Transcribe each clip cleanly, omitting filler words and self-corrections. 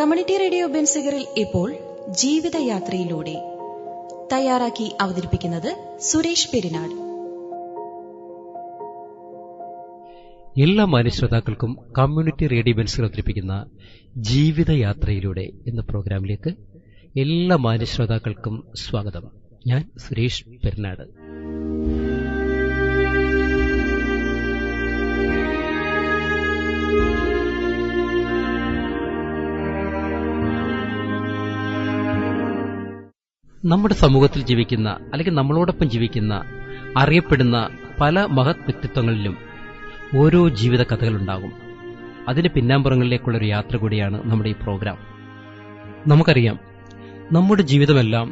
Community radio ബെൻസിഗറിൽ ഇപ്പോൾ ജീവിതയാത്രയിലൂടെ തയ്യാറാക്കി അവതരിപ്പിക്കുന്നത് സുരേഷ് പെരിനാട്. എല്ലാ മാന്യശ്രോതാക്കൾക്കും കമ്മ്യൂണിറ്റി റേഡിയോ ബെൻസിഗർ അവതരിപ്പിക്കുന്ന ജീവിതയാത്രയിലൂടെ എന്ന പ്രോഗ്രാമിലേക്ക് എല്ലാ മാന്യശ്രോതാക്കൾക്കും സ്വാഗതം. ഞാൻ സുരേഷ് പെരിനാട്. നമ്മുടെ സമൂഹത്തിൽ ജീവിക്കുന്ന അല്ലെങ്കിൽ നമ്മളോടൊപ്പം ജീവിക്കുന്ന അറിയപ്പെടുന്ന പല മഹത് വ്യക്തിത്വങ്ങളിലും ഓരോ ജീവിത കഥകളുണ്ടാകും. അതിന്റെ പിന്നാമ്പുറങ്ങളിലേക്കുള്ളൊരു യാത്ര കൂടിയാണ് നമ്മുടെ ഈ പ്രോഗ്രാം. നമുക്കറിയാം, നമ്മുടെ ജീവിതമെല്ലാം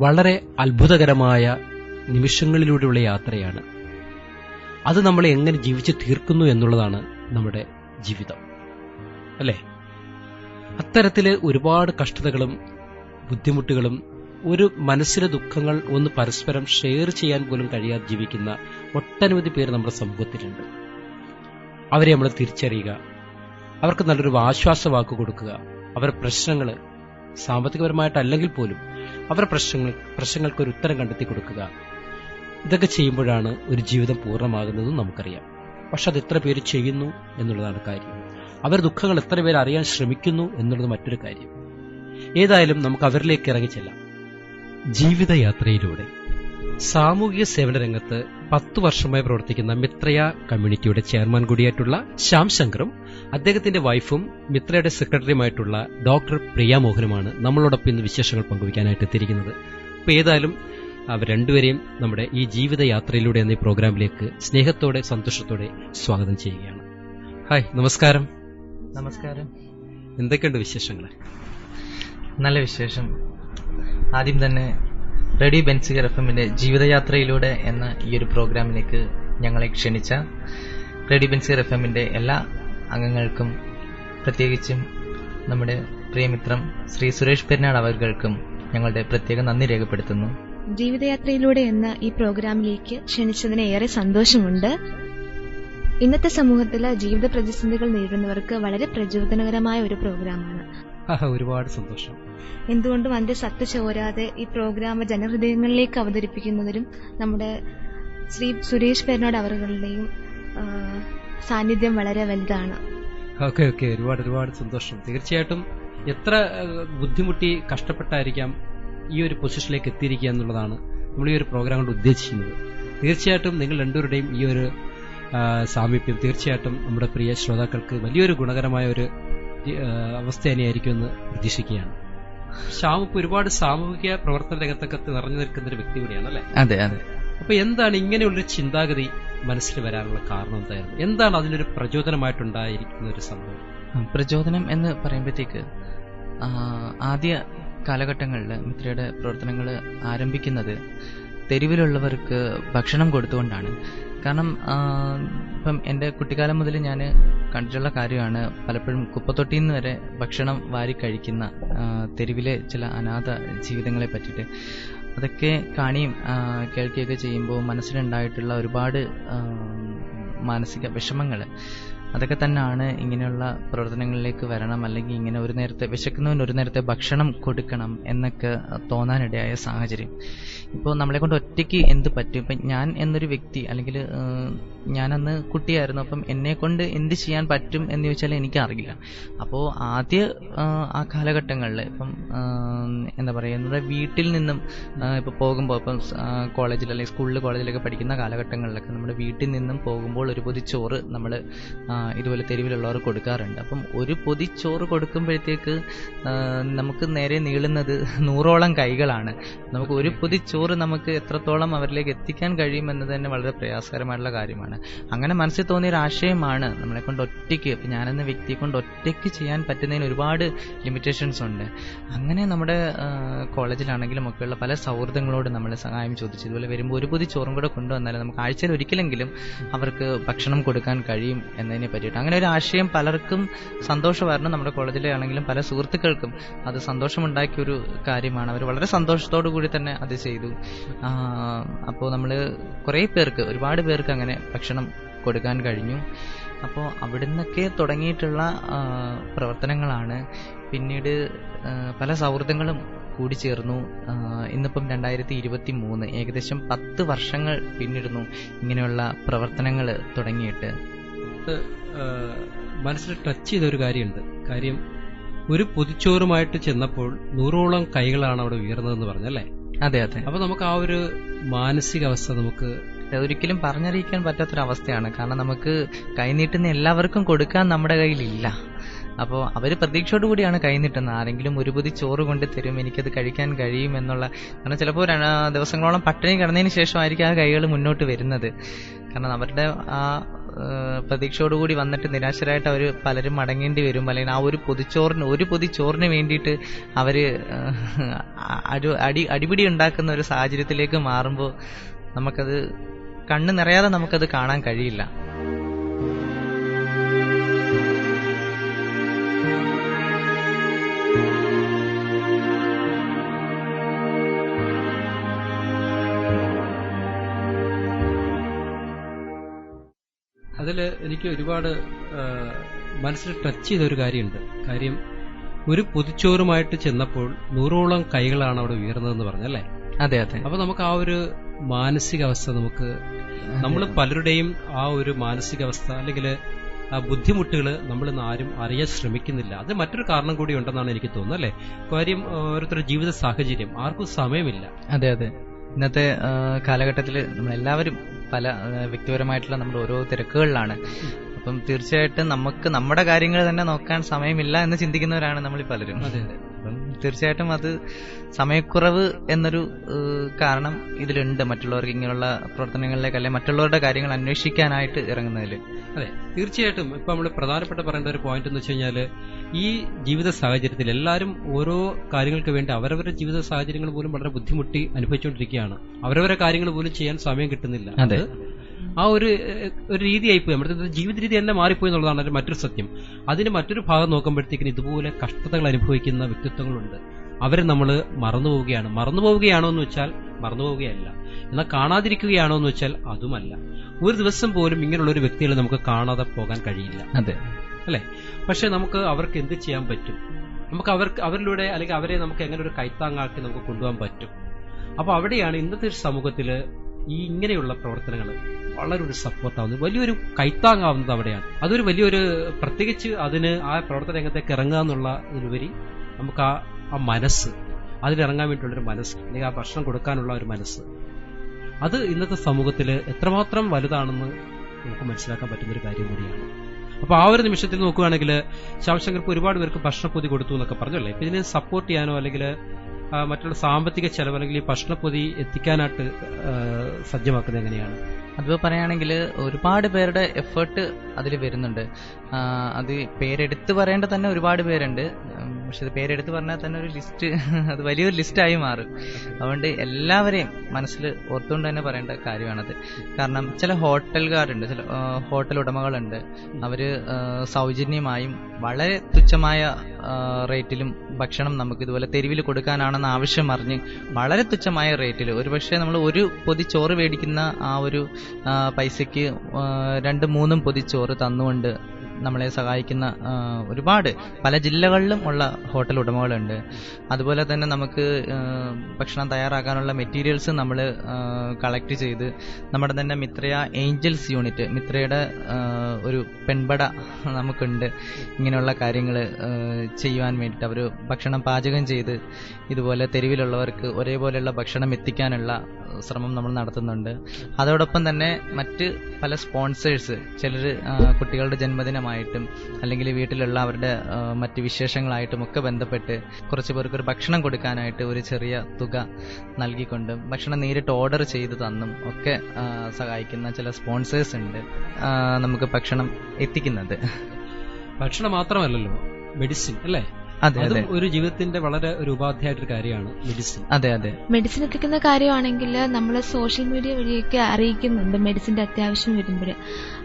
വളരെ അത്ഭുതകരമായ നിമിഷങ്ങളിലൂടെയുള്ള യാത്രയാണ്. അത് നമ്മളെ എങ്ങനെ ജീവിച്ച് തീർക്കുന്നു എന്നുള്ളതാണ് നമ്മുടെ ജീവിതം, അല്ലേ? അത്തരത്തില് ഒരുപാട് കഷ്ടതകളും ബുദ്ധിമുട്ടുകളും ഒരു മനസ്സിലെ ദുഃഖങ്ങൾ ഒന്ന് പരസ്പരം ഷെയർ ചെയ്യാൻ പോലും കഴിയാതെ ജീവിക്കുന്ന ഒട്ടനവധി പേര് നമ്മുടെ സമൂഹത്തിലുണ്ട്. അവരെ നമ്മൾ തിരിച്ചറിയുക, അവർക്ക് നല്ലൊരു ആശ്വാസവാക്ക് കൊടുക്കുക, അവരുടെ പ്രശ്നങ്ങൾ സാമ്പത്തികപരമായിട്ടല്ലെങ്കിൽ പോലും അവരുടെ പ്രശ്നങ്ങൾക്ക് ഒരു ഉത്തരം കണ്ടെത്തി കൊടുക്കുക. ഇതൊക്കെ ചെയ്യുമ്പോഴാണ് ഒരു ജീവിതം പൂർണ്ണമാകുന്നതെന്ന് നമുക്കറിയാം. പക്ഷെ അത് എത്ര പേര് ചെയ്യുന്നു എന്നുള്ളതാണ് കാര്യം. അവരുടെ ദുഃഖങ്ങൾ എത്ര പേര് അറിയാൻ ശ്രമിക്കുന്നു എന്നുള്ളത് മറ്റൊരു കാര്യം. ഏതായാലും നമുക്ക് അവരിലേക്ക് ഇറങ്ങിച്ചെല്ലാം. ജീവിതയാത്രയിലൂടെ സാമൂഹിക സേവന രംഗത്ത് 10 വർഷമായി പ്രവർത്തിക്കുന്ന മിത്രയ കമ്മ്യൂണിറ്റിയുടെ ചെയർമാൻ കൂടിയായിട്ടുള്ള ശ്യാം ശങ്കറും അദ്ദേഹത്തിന്റെ വൈഫും മിത്രയുടെ സെക്രട്ടറിയുമായിട്ടുള്ള ഡോക്ടർ പ്രിയ മോഹനുമാണ് നമ്മളോടൊപ്പം ഇന്ന് വിശേഷങ്ങൾ പങ്കുവയ്ക്കാനായിട്ട് എത്തിയിരിക്കുന്നത്. അപ്പോൾ ഏതായാലും അവർ രണ്ടുപേരെയും നമ്മുടെ ഈ ജീവിതയാത്രയിലൂടെ എന്ന ഈ പ്രോഗ്രാമിലേക്ക് സ്നേഹത്തോടെ സന്തോഷത്തോടെ സ്വാഗതം ചെയ്യുകയാണ്. ഹായ്, നമസ്കാരം. നമസ്കാരം. എന്തൊക്കെയുണ്ട് വിശേഷങ്ങൾ? നല്ല വിശേഷം. ആദ്യം തന്നെ റേഡിയോ ബെൻസിഗർ എഫ്എമ്മിന്റെ ജീവിതയാത്രയിലൂടെ എന്ന ഈ ഒരു പ്രോഗ്രാമിലേക്ക് ഞങ്ങളെ ക്ഷണിച്ച റേഡിയോ ബെൻസിഗർ എഫ്എമ്മിന്റെ എല്ലാ അംഗങ്ങൾക്കും, പ്രത്യേകിച്ചും നമ്മുടെ പ്രിയമിത്രം ശ്രീ സുരേഷ് പെരിനാട് അവർക്കും ഞങ്ങളുടെ പ്രത്യേക നന്ദി രേഖപ്പെടുത്തുന്നു. ജീവിതയാത്രയിലൂടെ എന്ന ഈ പ്രോഗ്രാമിലേക്ക് ക്ഷണിച്ചതിന് ഏറെ സന്തോഷമുണ്ട്. ഇന്നത്തെ സമൂഹത്തിലെ ജീവിത പ്രതിസന്ധികൾ നേരിടുന്നവർക്ക് വളരെ പ്രചോദനകരമായ ഒരു പ്രോഗ്രാമാണ്. ഒരുപാട് സന്തോഷം. എന്തുകൊണ്ടും അതിന്റെ സത്ത് ചോരാതെ ഈ പ്രോഗ്രാം ജനഹൃദയങ്ങളിലേക്ക് അവതരിപ്പിക്കുന്നതിലും നമ്മുടെ ശ്രീ സുരേഷ് പെരിനാട് അവരുടെയും സാന്നിധ്യം വളരെ വലുതാണ്. ഓക്കെ, ഒരുപാട് സന്തോഷം. തീർച്ചയായിട്ടും എത്ര ബുദ്ധിമുട്ടി കഷ്ടപ്പെട്ടായിരിക്കാം ഈ ഒരു പൊസിഷനിലേക്ക് എത്തിയിരിക്കുക എന്നുള്ളതാണ് നമ്മൾ ഈ ഒരു പ്രോഗ്രാം കൊണ്ട് ഉദ്ദേശിക്കുന്നത്. തീർച്ചയായിട്ടും നിങ്ങൾ രണ്ടുപേരുടെയും ഈ ഒരു സാമീപ്യം തീർച്ചയായിട്ടും നമ്മുടെ പ്രിയ ശ്രോതാക്കൾക്ക് വലിയൊരു ഗുണകരമായ ഒരു അവസ്ഥ തന്നെയായിരിക്കുമെന്ന് പ്രതീക്ഷിക്കുകയാണ്. ശ്യാം ഇപ്പോൾ ഒരുപാട് സാമൂഹിക പ്രവർത്തന രംഗത്തൊക്കെ നിറഞ്ഞു നിൽക്കുന്ന ഒരു വ്യക്തി കൂടിയാണ്, അല്ലേ? അതെ. അപ്പൊ എന്താണ് ഇങ്ങനെയുള്ളൊരു ചിന്താഗതി മനസ്സിൽ വരാനുള്ള കാരണം എന്തായിരുന്നു? എന്താണ് അതിനൊരു പ്രചോദനമായിട്ടുണ്ടായിരിക്കുന്ന ഒരു സംഭവം? പ്രചോദനം എന്ന് പറയുമ്പോഴത്തേക്ക് ആദ്യ കാലഘട്ടങ്ങളിൽ മിത്രയുടെ പ്രവർത്തനങ്ങൾ ആരംഭിക്കുന്നത് തെരുവിലുള്ളവർക്ക് ഭക്ഷണം കൊടുത്തുകൊണ്ടാണ്. കാരണം ഇപ്പം എൻ്റെ കുട്ടിക്കാലം മുതൽ ഞാൻ കണ്ടിട്ടുള്ള കാര്യമാണ്, പലപ്പോഴും കുപ്പത്തൊട്ടിയിൽ നിന്ന് വരെ ഭക്ഷണം വാരി കഴിക്കുന്ന തെരുവിലെ ചില അനാഥ ജീവിതങ്ങളെ പറ്റിയിട്ട് അതൊക്കെ കാണുകയും കേൾക്കുകയൊക്കെ ചെയ്യുമ്പോൾ മനസ്സിലുണ്ടായിട്ടുള്ള ഒരുപാട് മാനസിക വിഷമങ്ങൾ, അതൊക്കെ തന്നെയാണ് ഇങ്ങനെയുള്ള പ്രവർത്തനങ്ങളിലേക്ക് വരണം, അല്ലെങ്കിൽ ഇങ്ങനെ ഒരു നേരത്തെ വിശക്കുന്നവന് ഒരു നേരത്തെ ഭക്ഷണം കൊടുക്കണം എന്നൊക്കെ തോന്നാനിടയായ സാഹചര്യം. ഇപ്പോൾ നമ്മളെ കൊണ്ട് ഒറ്റയ്ക്ക് എന്ത് പറ്റും? ഇപ്പം ഞാൻ എന്നൊരു വ്യക്തി, അല്ലെങ്കിൽ ഞാനന്ന് കുട്ടിയായിരുന്നു, അപ്പം എന്നെ കൊണ്ട് എന്ത് ചെയ്യാൻ പറ്റും എന്ന് ചോദിച്ചാൽ എനിക്കറിയില്ല. അപ്പോൾ ആദ്യ ആ കാലഘട്ടങ്ങളിൽ ഇപ്പം എന്താ പറയുക, നമ്മുടെ വീട്ടിൽ നിന്നും ഇപ്പോൾ പോകുമ്പോൾ, ഇപ്പം കോളേജിൽ അല്ലെങ്കിൽ സ്കൂളിൽ കോളേജിലൊക്കെ പഠിക്കുന്ന കാലഘട്ടങ്ങളിലൊക്കെ നമ്മുടെ വീട്ടിൽ നിന്നും പോകുമ്പോൾ ഒരു പൊതി ചോറ് നമ്മൾ ഇതുപോലെ തെരുവിലുള്ളവർ കൊടുക്കാറുണ്ട്. അപ്പം ഒരു പൊതി ചോറ് കൊടുക്കുമ്പോഴത്തേക്ക് നമുക്ക് നേരെ നീളുന്നത് 100ഓളം കൈകളാണ്. നമുക്ക് ഒരു പൊതി ചോറ് നമുക്ക് എത്രത്തോളം അവരിലേക്ക് എത്തിക്കാൻ കഴിയുമെന്നത് തന്നെ വളരെ പ്രയാസകരമായിട്ടുള്ള കാര്യമാണ്. അങ്ങനെ മനസ്സിൽ തോന്നിയ ഒരു ആശയമാണ് നമ്മളെ കൊണ്ട് ഒറ്റയ്ക്ക്, ഇപ്പം ഞാനെന്ന വ്യക്തിയെ കൊണ്ട് ഒറ്റയ്ക്ക് ചെയ്യാൻ പറ്റുന്നതിന് ഒരുപാട് ലിമിറ്റേഷൻസ് ഉണ്ട്. അങ്ങനെ നമ്മുടെ കോളേജിലാണെങ്കിലും ഒക്കെയുള്ള പല സൗഹൃദങ്ങളോട് നമ്മൾ സഹായം ചോദിച്ചു. ഇതുപോലെ വരുമ്പോൾ ഒരു പൊതി ചോറും കൂടെ കൊണ്ടുവന്നാൽ നമുക്ക് ആഴ്ചയിൽ ഒരിക്കലെങ്കിലും അവർക്ക് ഭക്ഷണം കൊടുക്കാൻ കഴിയും എന്നതിനെ പറ്റിയിട്ട് അങ്ങനെ ഒരു ആശയം പലർക്കും സന്തോഷമായിരുന്നു. നമ്മുടെ കോളേജിലെ ആണെങ്കിലും പല സുഹൃത്തുക്കൾക്കും അത് സന്തോഷമുണ്ടാക്കിയ ഒരു കാര്യമാണ്. അവർ വളരെ സന്തോഷത്തോടു കൂടി തന്നെ അത് ചെയ്തു. അപ്പോൾ നമ്മൾ കുറേ പേർക്ക്, ഒരുപാട് പേർക്ക് അങ്ങനെ ഭക്ഷണം കൊടുക്കാൻ കഴിഞ്ഞു. അപ്പോൾ അവിടുന്നൊക്കെ തുടങ്ങിയിട്ടുള്ള പ്രവർത്തനങ്ങളാണ് പിന്നീട് പല സൗഹൃദങ്ങളും കൂടിച്ചേർന്നു. ഇന്നിപ്പം 2023, ഏകദേശം 10 വർഷങ്ങൾ പിന്നിടുന്നു ഇങ്ങനെയുള്ള പ്രവർത്തനങ്ങൾ തുടങ്ങിയിട്ട്. മനസ്സിൽ ടച്ച് ചെയ്ത ഒരു കാര്യമുണ്ട്. കാര്യം, ഒരു പൊതിച്ചോറുമായിട്ട് ചെന്നപ്പോൾ 100ഓളം കൈകളാണ് അവിടെ ഉയർന്നതെന്ന് പറഞ്ഞല്ലേ? അതെ അതെ. അപ്പൊ നമുക്ക് ആ ഒരു മാനസികാവസ്ഥ നമുക്ക് ഒരിക്കലും പറഞ്ഞറിയിക്കാൻ പറ്റാത്തൊരവസ്ഥയാണ്. കാരണം നമുക്ക് കൈനീട്ടുന്ന എല്ലാവർക്കും കൊടുക്കാൻ നമ്മുടെ കയ്യിലില്ല. അപ്പോൾ അവർ പ്രതീക്ഷയോടു കൂടിയാണ് കൈനീട്ടുന്നത്. ആരെങ്കിലും ഒരു പൊതി ചോറ് കൊണ്ട് തരും, എനിക്കത് കഴിക്കാൻ കഴിയും എന്നുള്ള. കാരണം ചിലപ്പോൾ ദിവസങ്ങളോളം പട്ടിണി കിടന്നതിന് ശേഷമായിരിക്കും ആ കൈകൾ മുന്നോട്ട് വരുന്നത്. കാരണം അവരുടെ ആ പ്രതീക്ഷയോടുകൂടി വന്നിട്ട് നിരാശരായിട്ട് അവർ പലരും മടങ്ങേണ്ടി വരും. അല്ലെങ്കിൽ ആ ഒരു പൊതി ചോറിന് വേണ്ടിയിട്ട് അവർ അടിപിടി ഉണ്ടാക്കുന്ന ഒരു സാഹചര്യത്തിലേക്ക് മാറുമ്പോൾ നമുക്കത് കണ്ണ് നിറയാതെ നമുക്കത് കാണാൻ കഴിയില്ല. അതിൽ എനിക്ക് ഒരുപാട് മനസ്സിൽ ടച്ച് ചെയ്ത ഒരു കാര്യമുണ്ട്. കാര്യം, ഒരു പൊതിച്ചോറുമായിട്ട് ചെന്നപ്പോൾ 100ഓളം കൈകളാണ് അവിടെ ഉയർന്നതെന്ന് പറഞ്ഞല്ലേ? അതെ അതെ. അപ്പൊ നമുക്ക് ആ ഒരു മാനസികാവസ്ഥ നമ്മൾ പലരുടെയും ആ ഒരു മാനസികാവസ്ഥ അല്ലെങ്കിൽ ആ ബുദ്ധിമുട്ടുകൾ നമ്മൾ ഇന്ന് ആരും അറിയാൻ ശ്രമിക്കുന്നില്ല. അത് മറ്റൊരു കാരണം കൂടി ഉണ്ടെന്നാണ് എനിക്ക് തോന്നുന്നത്, അല്ലേ? കാര്യം, ഓരോരുത്തരുടെ ജീവിത സാഹചര്യം, ആർക്കും സമയമില്ല. അതെ അതെ. ഇന്നത്തെ കാലഘട്ടത്തിൽ നമ്മളെല്ലാവരും പല വ്യക്തിപരമായിട്ടുള്ള നമ്മുടെ ഓരോ തിരക്കുകളിലാണ്. അപ്പം തീർച്ചയായിട്ടും നമുക്ക് നമ്മുടെ കാര്യങ്ങൾ തന്നെ നോക്കാൻ സമയമില്ല എന്ന് ചിന്തിക്കുന്നവരാണ് നമ്മൾ പലരും. അപ്പം തീർച്ചയായിട്ടും അത് സമയക്കുറവ് എന്നൊരു കാരണം ഇതിലുണ്ട്. മറ്റുള്ളവർക്ക് ഇങ്ങനെയുള്ള പ്രവർത്തനങ്ങളിലേക്ക് അല്ലെങ്കിൽ മറ്റുള്ളവരുടെ കാര്യങ്ങൾ അന്വേഷിക്കാനായിട്ട് ഇറങ്ങുന്നതിൽ. അതെ, തീർച്ചയായിട്ടും. ഇപ്പൊ നമ്മൾ പ്രധാനപ്പെട്ട പറയേണ്ട ഒരു പോയിന്റ് എന്ന് വെച്ച് കഴിഞ്ഞാൽ, ഈ ജീവിത സാഹചര്യത്തിൽ എല്ലാവരും ഓരോ കാര്യങ്ങൾക്ക് വേണ്ടി അവരവരുടെ ജീവിത സാഹചര്യങ്ങൾ പോലും വളരെ ബുദ്ധിമുട്ടി അനുഭവിച്ചുകൊണ്ടിരിക്കുകയാണ്. അവരവരുടെ കാര്യങ്ങൾ പോലും ചെയ്യാൻ സമയം കിട്ടുന്നില്ല. അതെ. ആ ഒരു രീതിയായിപ്പോയി. നമ്മുടെ ജീവിത രീതി തന്നെ മാറിപ്പോയി എന്നുള്ളതാണ് മറ്റൊരു സത്യം. അതിന് മറ്റൊരു ഭാഗം നോക്കുമ്പോഴത്തേക്കിന് ഇതുപോലെ കഷ്ടതകൾ അനുഭവിക്കുന്ന വ്യക്തിത്വങ്ങളുണ്ട്. അവരെ നമ്മൾ മറന്നുപോവുകയാണോ എന്ന് വെച്ചാൽ മറന്നുപോവുകയല്ല. എന്നാൽ കാണാതിരിക്കുകയാണോ എന്ന് വെച്ചാൽ അതുമല്ല. ഒരു ദിവസം പോലും ഇങ്ങനെയുള്ള ഒരു വ്യക്തികളെ നമുക്ക് കാണാതെ പോകാൻ കഴിയില്ല. അതെ അല്ലെ? പക്ഷെ നമുക്ക് അവർക്ക് എന്ത് ചെയ്യാൻ പറ്റും? നമുക്ക് അവരിലൂടെ അല്ലെങ്കിൽ അവരെ നമുക്ക് എങ്ങനെ ഒരു കൈത്താങ്ങാക്കി നമുക്ക് കൊണ്ടുപോകാൻ പറ്റും? അപ്പൊ അവിടെയാണ് ഇന്നത്തെ ഒരു സമൂഹത്തില് ഈ ഇങ്ങനെയുള്ള പ്രവർത്തനങ്ങൾ വളരെ ഒരു സപ്പോർട്ടാവുന്നത്, വലിയൊരു കൈത്താങ്ങാവുന്നത് അവിടെയാണ്. അതൊരു വലിയൊരു, പ്രത്യേകിച്ച് അതിന് ആ പ്രവർത്തന രംഗത്തേക്ക് ഇറങ്ങുക എന്നുള്ളതിലുപരി നമുക്ക് ആ മനസ്സ്, അതിലിറങ്ങാൻ വേണ്ടിയുള്ളൊരു മനസ്സ്, അല്ലെങ്കിൽ ആ ഭക്ഷണം കൊടുക്കാനുള്ള ഒരു മനസ്സ്, അത് ഇന്നത്തെ സമൂഹത്തിൽ എത്രമാത്രം വലുതാണെന്ന് നമുക്ക് മനസ്സിലാക്കാൻ പറ്റുന്നൊരു കാര്യം കൂടിയാണ്. അപ്പൊ ആ ഒരു നിമിഷത്തിൽ നോക്കുകയാണെങ്കിൽ ശിവശങ്കർ ഒരുപാട് പേർക്ക് ഭക്ഷണപ്പൊതി കൊടുത്തു എന്നൊക്കെ പറഞ്ഞല്ലേ? ഇപ്പൊ ഇതിനെ സപ്പോർട്ട് ചെയ്യാനോ അല്ലെങ്കിൽ മറ്റുള്ള സാമ്പത്തിക ചെലവ് അല്ലെങ്കിൽ ഈ ഭക്ഷണപ്പൊതി എത്തിക്കാനായിട്ട് സജ്ജമാക്കുന്നത് എങ്ങനെയാണ്? അതിപ്പോൾ പറയുകയാണെങ്കിൽ ഒരുപാട് പേരുടെ എഫേർട്ട് അതിൽ വരുന്നുണ്ട്. അത് പേരെടുത്ത് പറയേണ്ട തന്നെ ഒരുപാട് പേരുണ്ട്. പക്ഷെ അത് പേരെടുത്ത് പറഞ്ഞാൽ തന്നെ ഒരു ലിസ്റ്റ്, അത് വലിയൊരു ലിസ്റ്റായി മാറും. അതുകൊണ്ട് എല്ലാവരെയും മനസ്സിൽ ഓർത്തുകൊണ്ട് തന്നെ പറയേണ്ട കാര്യമാണത്. കാരണം ചില ഹോട്ടലുകാരുണ്ട്, ചില ഹോട്ടൽ ഉടമകളുണ്ട്. അവര് സൗജന്യമായും വളരെ തുച്ഛമായ റേറ്റിലും ഭക്ഷണം നമുക്ക് ഇതുപോലെ തെരുവിൽ കൊടുക്കാനാണെന്ന് ആവശ്യം അറിഞ്ഞ് വളരെ തുച്ഛമായ റേറ്റിൽ, ഒരുപക്ഷെ നമ്മൾ ഒരു പൊതി ചോറ് മേടിക്കുന്ന ആ ഒരു പൈസയ്ക്ക് 2-3 പൊതി ചോറ് തന്നുകൊണ്ട് നമ്മളെ സഹായിക്കുന്ന ഒരുപാട് പല ജില്ലകളിലും ഉള്ള ഹോട്ടൽ ഉടമകളുണ്ട്. അതുപോലെ തന്നെ നമുക്ക് ഭക്ഷണം തയ്യാറാക്കാനുള്ള മെറ്റീരിയൽസ് നമ്മൾ കളക്ട് ചെയ്ത് നമ്മുടെ തന്നെ മിത്രയ ഏഞ്ചൽസ് യൂണിറ്റ്, മിത്രയുടെ ഒരു പെൺപട നമുക്കുണ്ട്. ഇങ്ങനെയുള്ള കാര്യങ്ങൾ ചെയ്യുവാൻ വേണ്ടിയിട്ട് അവർ ഭക്ഷണം പാചകം ചെയ്ത് ഇതുപോലെ തെരുവിലുള്ളവർക്ക് ഒരേപോലെയുള്ള ഭക്ഷണം എത്തിക്കാനുള്ള ശ്രമം നമ്മൾ നടത്തുന്നുണ്ട്. അതോടൊപ്പം തന്നെ മറ്റ് പല സ്പോൺസേഴ്സ്, ചിലർ കുട്ടികളുടെ ജന്മദിനമായിട്ടും അല്ലെങ്കിൽ വീട്ടിലുള്ള അവരുടെ മറ്റ് വിശേഷങ്ങളായിട്ടും ഒക്കെ ബന്ധപ്പെട്ട് കുറച്ച് പേർക്ക് ഒരു ഭക്ഷണം കൊടുക്കാനായിട്ട് ഒരു ചെറിയ തുക നൽകിക്കൊണ്ടും ഭക്ഷണം നേരിട്ട് ഓർഡർ ചെയ്ത് തന്നും ഒക്കെ സഹായിക്കുന്ന ചില സ്പോൺസേഴ്സ് ഉണ്ട് നമുക്ക് ഭക്ഷണം എത്തിക്കുന്നത്. ഭക്ഷണം മാത്രമല്ലല്ലോ, മെഡിസിൻ അല്ലേ? അതും ഒരു ജീവിതത്തിന്റെ വളരെ ഒരു ഉപാധിയായിട്ടൊരു കാര്യമാണ് മെഡിസിൻ. അതെ അതെ. മെഡിസിൻ എത്തിക്കുന്ന കാര്യമാണെങ്കിൽ നമ്മൾ സോഷ്യൽ മീഡിയ വഴിയൊക്കെ അറിയിക്കുന്നുണ്ട് മെഡിസിന്റെ അത്യാവശ്യം വരുമ്പോൾ.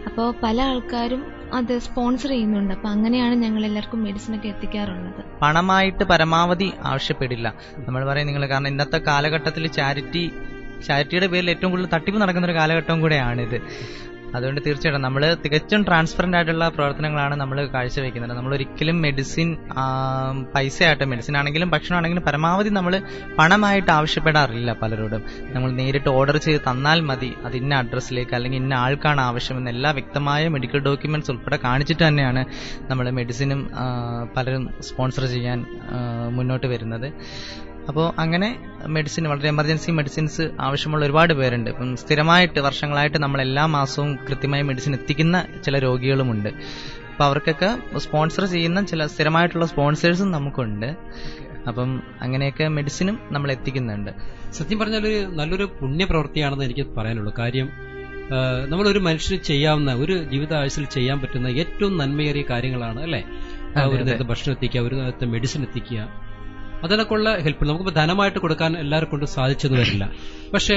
അപ്പോൾ പല ആൾക്കാരും അത് സ്പോൺസർ ചെയ്യുന്നുണ്ട്. അപ്പൊ അങ്ങനെയാണ് ഞങ്ങൾ എല്ലാവർക്കും മെഡിസിൻ ഒക്കെ എത്തിക്കാറുള്ളത്. പണമായിട്ട് പരമാവധി ആവശ്യപ്പെടില്ല. നമ്മൾ പറയും നിങ്ങൾ, കാരണം ഇന്നത്തെ കാലഘട്ടത്തിൽ ചാരിറ്റിയുടെ പേരിൽ ഏറ്റവും കൂടുതൽ തട്ടിപ്പ് നടക്കുന്ന ഒരു കാലഘട്ടം കൂടെയാണിത്. അതുകൊണ്ട് തീർച്ചയായിട്ടും നമ്മൾ തികച്ചും ട്രാൻസ്പെറന്റ് ആയിട്ടുള്ള പ്രവർത്തനങ്ങളാണ് നമ്മൾ കാഴ്ചവെക്കുന്നത്. നമ്മൾ ഒരിക്കലും മെഡിസിൻ പൈസയായിട്ട്, മെഡിസിൻ ആണെങ്കിലും ഭക്ഷണമാണെങ്കിലും പരമാവധി നമ്മൾ പണമായിട്ട് ആവശ്യപ്പെടാറില്ല പലരോടും. നമ്മൾ നേരിട്ട് ഓർഡർ ചെയ്ത് തന്നാൽ മതി, അത് ഇന്ന അഡ്രസ്സിലേക്ക് അല്ലെങ്കിൽ ഇന്ന ആൾക്കാണ് ആവശ്യമെന്ന് എല്ലാ വ്യക്തമായ മെഡിക്കൽ ഡോക്യുമെന്റ്സ് ഉൾപ്പെടെ കാണിച്ചിട്ട് തന്നെയാണ് നമ്മൾ മെഡിസിനും പലരും സ്പോൺസർ ചെയ്യാൻ മുന്നോട്ട് വരുന്നത്. അപ്പോൾ അങ്ങനെ മെഡിസിൻ, വളരെ എമർജൻസി മെഡിസിൻസ് ആവശ്യമുള്ള ഒരുപാട് പേരുണ്ട്. ഇപ്പം സ്ഥിരമായിട്ട് വർഷങ്ങളായിട്ട് നമ്മൾ എല്ലാ മാസവും കൃത്യമായി മെഡിസിൻ എത്തിക്കുന്ന ചില രോഗികളുമുണ്ട്. അപ്പോൾ അവർക്കൊക്കെ സ്പോൺസർ ചെയ്യുന്ന ചില സ്ഥിരമായിട്ടുള്ള സ്പോൺസേഴ്സും നമുക്കുണ്ട്. അപ്പം അങ്ങനെയൊക്കെ മെഡിസിനും നമ്മൾ എത്തിക്കുന്നുണ്ട്. സത്യം പറഞ്ഞാൽ നല്ലൊരു പുണ്യപ്രവൃത്തിയാണെന്ന് എനിക്ക് പറയാനുള്ളൂ. കാര്യം നമ്മളൊരു മനുഷ്യന് ചെയ്യാവുന്ന, ഒരു ജീവിതായുസ്സിൽ ചെയ്യാൻ പറ്റുന്ന ഏറ്റവും നന്മയേറിയ കാര്യങ്ങളാണ് അല്ലേ? ഒരു നേരത്തെ ഭക്ഷണം എത്തിക്കുക, ഒരു നേരത്തെ മെഡിസിൻ എത്തിക്കുക, അതിനൊക്കെയുള്ള ഹെൽപ്പ് നമുക്കിപ്പോൾ ധനമായിട്ട് കൊടുക്കാൻ എല്ലാവരും കൊണ്ട് സാധിച്ചെന്ന് വരില്ല. പക്ഷെ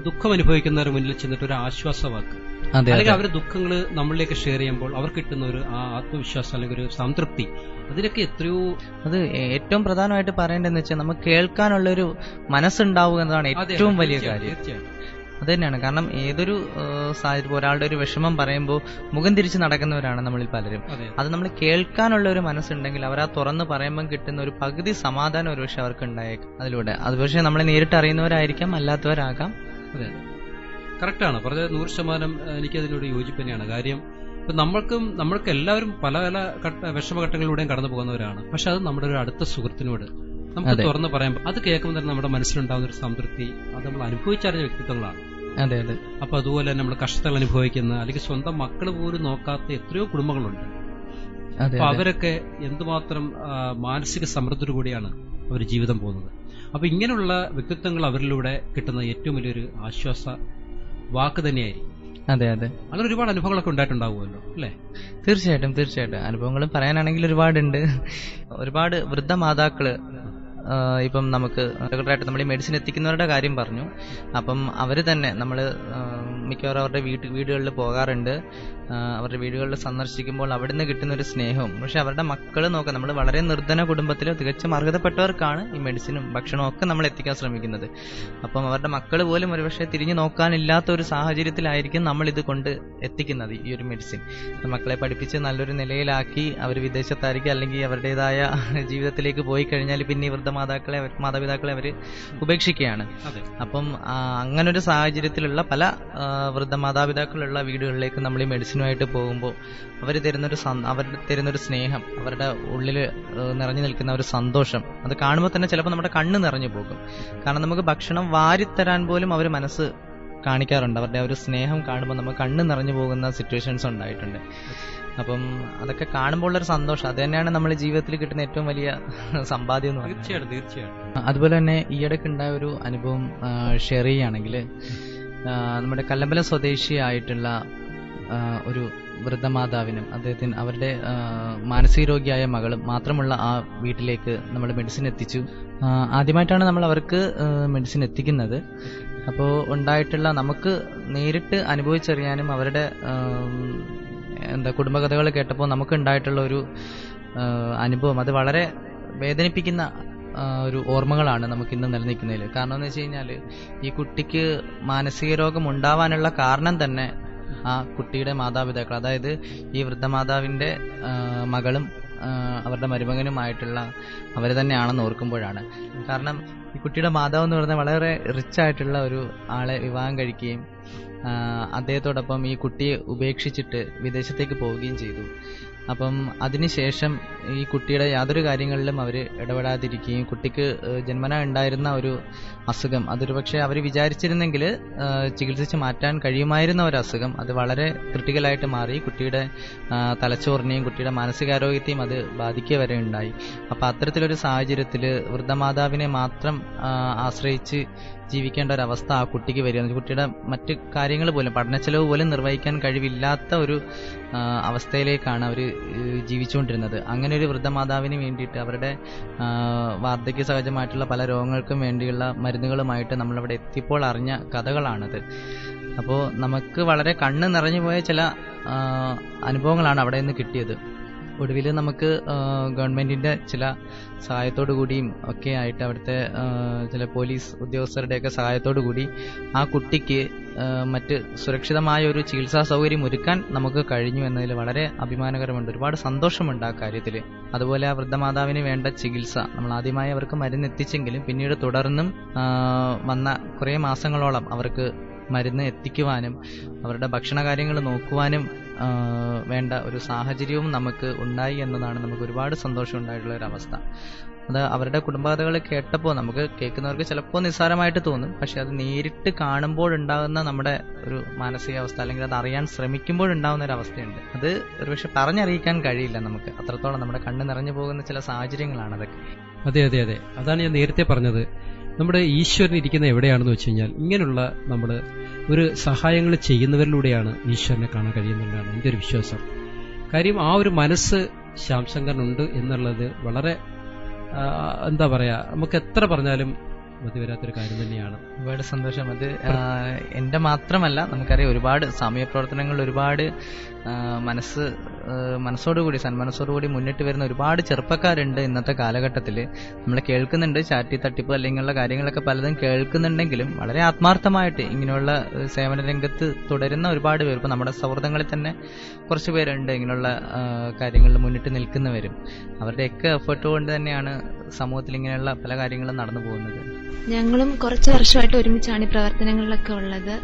ദുഃഖം അനുഭവിക്കുന്നവരുടെ മുന്നിൽ ചെന്നിട്ട് ഒരു ആശ്വാസവാക്ക്, അല്ലെങ്കിൽ അവരുടെ ദുഃഖങ്ങൾ നമ്മളിലേക്ക് ഷെയർ ചെയ്യുമ്പോൾ അവർക്ക് കിട്ടുന്ന ഒരു ആത്മവിശ്വാസം അല്ലെങ്കിൽ ഒരു സംതൃപ്തി, അതിനൊക്കെ എത്രയോ. അത് ഏറ്റവും പ്രധാനമായിട്ട് പറയേണ്ടതെന്ന് വെച്ചാൽ നമുക്ക് കേൾക്കാനുള്ള ഒരു മനസ്സുണ്ടാവുക എന്നതാണ് ഏറ്റവും വലിയ കാര്യം. തീർച്ചയായും അത് തന്നെയാണ്. കാരണം ഏതൊരു സാഹചര്യം, ഒരാളുടെ ഒരു വിഷമം പറയുമ്പോൾ മുഖം തിരിച്ച് നടക്കുന്നവരാണ് നമ്മളിൽ പലരും. അത് നമ്മൾ കേൾക്കാനുള്ള ഒരു മനസ്സുണ്ടെങ്കിൽ അവർ ആ തുറന്ന് പറയുമ്പോൾ കിട്ടുന്ന ഒരു പകുതി സമാധാനം ഒരു പക്ഷെ അവർക്ക് ഉണ്ടായേക്കാം അതിലൂടെ. അത് പക്ഷേ നമ്മളെ നേരിട്ട് അറിയുന്നവരായിരിക്കാം, അല്ലാത്തവരാകാം. അതെ, കറക്റ്റാണ് പറഞ്ഞത്. 100% എനിക്കതിനോട് യോജിപ്പ് തന്നെയാണ്. കാര്യം ഇപ്പം നമ്മൾക്ക് എല്ലാവരും പല പല വിഷമഘട്ടങ്ങളിലൂടെയും കടന്നു പോകുന്നവരാണ്. പക്ഷെ അത് നമ്മുടെ ഒരു അടുത്ത സുഹൃത്തിനോട് നമുക്ക് തുറന്ന് പറയുമ്പോൾ അത് കേൾക്കുമ്പോൾ തന്നെ നമ്മുടെ മനസ്സിലുണ്ടാകുന്ന ഒരു സംതൃപ്തി, അത് നമ്മൾ അനുഭവിച്ചറിഞ്ഞ വ്യക്തിത്വങ്ങളാണ്. അതെ അതെ. അപ്പൊ അതുപോലെ നമ്മൾ കഷ്ടങ്ങൾ അനുഭവിക്കുന്ന, അല്ലെങ്കിൽ സ്വന്തം മക്കൾ പോലും നോക്കാത്ത എത്രയോ കുടുംബങ്ങളുണ്ട്. അപ്പൊ അവരൊക്കെ എന്തുമാത്രം മാനസിക സമൃദ്ധിയോടു കൂടിയാണ് അവർ ജീവിതം പോകുന്നത്. അപ്പൊ ഇങ്ങനെയുള്ള വ്യക്തിത്വങ്ങൾ അവരിലൂടെ കിട്ടുന്ന ഏറ്റവും വലിയൊരു ആശ്വാസ വാക്ക് തന്നെയായിരിക്കും. അതെ അതെ. അങ്ങനെ ഒരുപാട് അനുഭവങ്ങളൊക്കെ ഉണ്ടായിട്ടുണ്ടാവുമല്ലോ അല്ലേ? തീർച്ചയായിട്ടും തീർച്ചയായിട്ടും. അനുഭവങ്ങൾ പറയാനാണെങ്കിൽ ഒരുപാടുണ്ട്. ഒരുപാട് വൃദ്ധമാതാക്കള് ഇപ്പം നമുക്ക് റെഗുലറായിട്ട് നമ്മൾ ഈ മെഡിസിൻ എത്തിക്കുന്നവരുടെ കാര്യം പറഞ്ഞു. അപ്പം അവർ തന്നെ നമ്മൾ മിക്കവാറും അവരുടെ വീടുകളിൽ പോകാറുണ്ട്. അവരുടെ വീടുകളിൽ സന്ദർശിക്കുമ്പോൾ അവിടുന്ന് കിട്ടുന്ന ഒരു സ്നേഹവും, പക്ഷെ അവരുടെ മക്കൾ നോക്കാം, നമ്മൾ വളരെ നിർധന കുടുംബത്തിൽ തികച്ചും അർഹതപ്പെട്ടവർക്കാണ് ഈ മെഡിസിനും ഭക്ഷണവും ഒക്കെ നമ്മൾ എത്തിക്കാൻ ശ്രമിക്കുന്നത്. അപ്പം അവരുടെ മക്കൾ പോലും ഒരുപക്ഷെ തിരിഞ്ഞു നോക്കാനില്ലാത്ത ഒരു സാഹചര്യത്തിലായിരിക്കും നമ്മൾ ഇത് കൊണ്ട് എത്തിക്കുന്നത്, ഈ ഒരു മെഡിസിൻ. മക്കളെ പഠിപ്പിച്ച് നല്ലൊരു നിലയിലാക്കി അവർ വിദേശത്തായിരിക്കും, അല്ലെങ്കിൽ അവരുടേതായ ജീവിതത്തിലേക്ക് പോയി കഴിഞ്ഞാൽ പിന്നെ ഈ മാതാപിതാക്കളെ അവർ ഉപേക്ഷിക്കുകയാണ്. അപ്പം അങ്ങനൊരു സാഹചര്യത്തിലുള്ള പല വൃദ്ധ മാതാപിതാക്കളുള്ള വീടുകളിലേക്ക് നമ്മൾ ഈ മെഡിസിനുമായിട്ട് പോകുമ്പോൾ അവർ തരുന്നൊരു സ്നേഹം, അവരുടെ ഉള്ളിൽ നിറഞ്ഞു നിൽക്കുന്ന ഒരു സന്തോഷം, അത് കാണുമ്പോൾ തന്നെ ചിലപ്പോൾ നമ്മുടെ കണ്ണ് നിറഞ്ഞു പോകും. കാരണം നമുക്ക് ഭക്ഷണം വാരിത്തരാൻ പോലും അവർ മനസ്സ് കാണിക്കാറുണ്ട്. അവരുടെ ഒരു സ്നേഹം കാണുമ്പോൾ നമുക്ക് കണ്ണ് നിറഞ്ഞു പോകുന്ന സിറ്റുവേഷൻസ് ഉണ്ടായിട്ടുണ്ട്. അപ്പം അതൊക്കെ കാണുമ്പോൾ ഉള്ളൊരു സന്തോഷം, അത് തന്നെയാണ് നമ്മൾ ജീവിതത്തിൽ കിട്ടുന്ന ഏറ്റവും വലിയ സമ്പാദ്യം എന്ന് പറയുന്നത്. തീർച്ചയായിട്ടും. അതുപോലെ തന്നെ ഈയിടയ്ക്കുണ്ടായ ഒരു അനുഭവം ഷെയർ ചെയ്യുകയാണെങ്കിൽ, നമ്മുടെ കല്ലമ്പലം സ്വദേശിയായിട്ടുള്ള ഒരു വൃദ്ധമാതാവിനും അവരുടെ മാനസിക രോഗിയായ മകളും മാത്രമുള്ള ആ വീട്ടിലേക്ക് നമ്മൾ മെഡിസിൻ എത്തിച്ചു. ആദ്യമായിട്ടാണ് നമ്മൾ അവർക്ക് മെഡിസിൻ എത്തിക്കുന്നത്. അപ്പോൾ ഉണ്ടായിട്ടുള്ള, നമുക്ക് നേരിട്ട് അനുഭവിച്ചറിയാനും അവരുടെ കുടുംബകഥകൾ കേട്ടപ്പോൾ നമുക്ക് ഉണ്ടായിട്ടുള്ള ഒരു അനുഭവം, അത് വളരെ വേദനിപ്പിക്കുന്ന ഒരു ഓർമ്മകളാണ് നമുക്കിന്ന് നിലനിൽക്കുന്നതിൽ. കാരണം എന്ന് വെച്ച് കഴിഞ്ഞാൽ ഈ കുട്ടിക്ക് മാനസിക രോഗം ഉണ്ടാവാനുള്ള കാരണം തന്നെ ആ കുട്ടിയുടെ മാതാപിതാക്കൾ, അതായത് ഈ വൃദ്ധമാതാവിൻ്റെ മകളും അവരുടെ മരുമകനുമായിട്ടുള്ള അവർ തന്നെയാണെന്ന് ഓർക്കുമ്പോഴാണ്. കാരണം ഈ കുട്ടിയുടെ മാതാവ് എന്ന് പറയുന്നത് വളരെ റിച്ച് ആയിട്ടുള്ള ഒരു ആളെ വിവാഹം കഴിക്കുകയും അദ്ദേഹത്തോടൊപ്പം ഈ കുട്ടിയെ ഉപേക്ഷിച്ചിട്ട് വിദേശത്തേക്ക് പോവുകയും ചെയ്തു. അപ്പം അതിനുശേഷം ഈ കുട്ടിയുടെ യാതൊരു കാര്യങ്ങളിലും അവർ ഇടപെടാതിരിക്കുകയും, കുട്ടിക്ക് ജന്മനാ ഉണ്ടായിരുന്ന ഒരു അസുഖം, അതൊരു പക്ഷേ അവർ വിചാരിച്ചിരുന്നെങ്കിൽ ചികിത്സിച്ച് മാറ്റാൻ കഴിയുമായിരുന്ന ഒരു അസുഖം, അത് വളരെ ക്രിട്ടിക്കലായിട്ട് മാറി കുട്ടിയുടെ തലച്ചോറിനെയും കുട്ടിയുടെ മാനസികാരോഗ്യത്തെയും അത് ബാധിക്കുക വരെ ഉണ്ടായി. അപ്പം അത്തരത്തിലൊരു സാഹചര്യത്തിൽ വൃദ്ധമാതാവിനെ മാത്രം ആശ്രയിച്ച് ജീവിക്കേണ്ട ഒരവസ്ഥ ആ കുട്ടിക്ക് വരികയാണ്. കുട്ടിയുടെ മറ്റ് കാര്യങ്ങൾ പോലും, പഠനച്ചെലവ് പോലും നിർവഹിക്കാൻ കഴിവില്ലാത്ത ഒരു അവസ്ഥയിലേക്കാണ് അവർ ജീവിച്ചുകൊണ്ടിരുന്നത്. അങ്ങനെ ഒരു വൃദ്ധമാതാവിന് വേണ്ടിയിട്ട് അവരുടെ വാർദ്ധക്യ സഹജമായിട്ടുള്ള പല രോഗങ്ങൾക്കും വേണ്ടിയുള്ള മരുന്നുകളുമായിട്ട് നമ്മളവിടെ എത്തിയപ്പോൾ അറിഞ്ഞ കഥകളാണത്. അപ്പോൾ നമുക്ക് വളരെ കണ്ണ് നിറഞ്ഞു പോയ ചില അനുഭവങ്ങളാണ് അവിടെ നിന്ന് കിട്ടിയത്. ഒടുവിൽ നമുക്ക് ഗവൺമെന്റിന്റെ ചില സഹായത്തോടു കൂടിയും ഒക്കെ ആയിട്ട് അവിടുത്തെ ചില പോലീസ് ഉദ്യോഗസ്ഥരുടെയൊക്കെ സഹായത്തോടു കൂടി ആ കുട്ടിക്ക് മറ്റ് സുരക്ഷിതമായ ഒരു ചികിത്സാ സൗകര്യം ഒരുക്കാൻ നമുക്ക് കഴിഞ്ഞു എന്നതിൽ വളരെ അഭിമാനകരമുണ്ട്. ഒരുപാട് സന്തോഷമുണ്ട് ആ കാര്യത്തിൽ. അതുപോലെ ആ വൃദ്ധമാതാവിന് വേണ്ട ചികിത്സ നമ്മൾ ആദ്യമായി അവർക്ക് മരുന്ന് എത്തിച്ചെങ്കിലും പിന്നീട് തുടർന്നും വന്ന കുറേ മാസങ്ങളോളം അവർക്ക് മരുന്ന് എത്തിക്കുവാനും അവരുടെ ഭക്ഷണ കാര്യങ്ങൾ നോക്കുവാനും വേണ്ട ഒരു സാഹചര്യവും നമുക്ക് ഉണ്ടായി എന്നതാണ് നമുക്ക് ഒരുപാട് സന്തോഷം ഉണ്ടായിട്ടുള്ള ഒരു അവസ്ഥ. അത് അവരുടെ കുടുംബകഥകൾ കേട്ടപ്പോൾ നമുക്ക് കേൾക്കുന്നവർക്ക് ചിലപ്പോൾ നിസ്സാരമായിട്ട് തോന്നും. പക്ഷെ അത് നേരിട്ട് കാണുമ്പോഴുണ്ടാകുന്ന നമ്മുടെ ഒരു മാനസികാവസ്ഥ, അല്ലെങ്കിൽ അത് അറിയാൻ ശ്രമിക്കുമ്പോഴുണ്ടാകുന്ന ഒരു അവസ്ഥയുണ്ട്. അത് ഒരുപക്ഷെ പറഞ്ഞറിയിക്കാൻ കഴിയില്ല നമുക്ക്. അത്രത്തോളം നമ്മുടെ കണ്ണ് നിറഞ്ഞു പോകുന്ന ചില സാഹചര്യങ്ങളാണ് അതൊക്കെ. അതെ അതെ അതെ, അതാണ് ഞാൻ നേരത്തെ പറഞ്ഞത്. നമ്മുടെ ഈശ്വരൻ ഇരിക്കുന്ന എവിടെയാണെന്ന് വെച്ച് കഴിഞ്ഞാൽ ഇങ്ങനെയുള്ള നമ്മൾ ഒരു സഹായങ്ങൾ ചെയ്യുന്നവരിലൂടെയാണ് ഈശ്വരനെ കാണാൻ കഴിയുന്നതാണ് എൻ്റെ ഒരു വിശ്വാസം. കാര്യം ആ ഒരു മനസ്സ് ശ്യാംശങ്കറിനുണ്ട് എന്നുള്ളത് വളരെ എന്താ പറയാ, നമുക്ക് എത്ര പറഞ്ഞാലും മതി വരാത്തൊരു കാര്യം തന്നെയാണ്. ഒരുപാട് സന്തോഷം. അത് എൻ്റെ മാത്രമല്ല, നമുക്കറിയാം ഒരുപാട് സാമൂഹ്യ പ്രവർത്തനങ്ങൾ ഒരുപാട് മനസ്സോടുകൂടി സന്മനസ്സോടുകൂടി മുന്നിട്ട് വരുന്ന ഒരുപാട് ചെറുപ്പക്കാരുണ്ട് ഇന്നത്തെ കാലഘട്ടത്തിൽ. നമ്മൾ കേൾക്കുന്നുണ്ട് ചാറ്റി തട്ടിപ്പ് അല്ലെങ്കിലുള്ള കാര്യങ്ങളൊക്കെ പലതും കേൾക്കുന്നുണ്ടെങ്കിലും വളരെ ആത്മാർത്ഥമായിട്ട് ഇങ്ങനെയുള്ള സേവന രംഗത്ത് തുടരുന്ന ഒരുപാട് പേർ, ഇപ്പം നമ്മുടെ സൗഹൃദങ്ങളിൽ തന്നെ കുറച്ച് പേരുണ്ട് ഇങ്ങനെയുള്ള കാര്യങ്ങളിൽ മുന്നിട്ട് നിൽക്കുന്നവരും. അവരുടെയൊക്കെ എഫേർട്ട് കൊണ്ട് തന്നെയാണ് സമൂഹത്തിൽ ഇങ്ങനെയുള്ള പല കാര്യങ്ങളും നടന്നു പോകുന്നത്. ഞങ്ങളും കുറച്ച് വർഷമായിട്ട് ഒരുമിച്ചാണ് ഈ പ്രവർത്തനങ്ങളിലൊക്കെ ഉള്ളത്.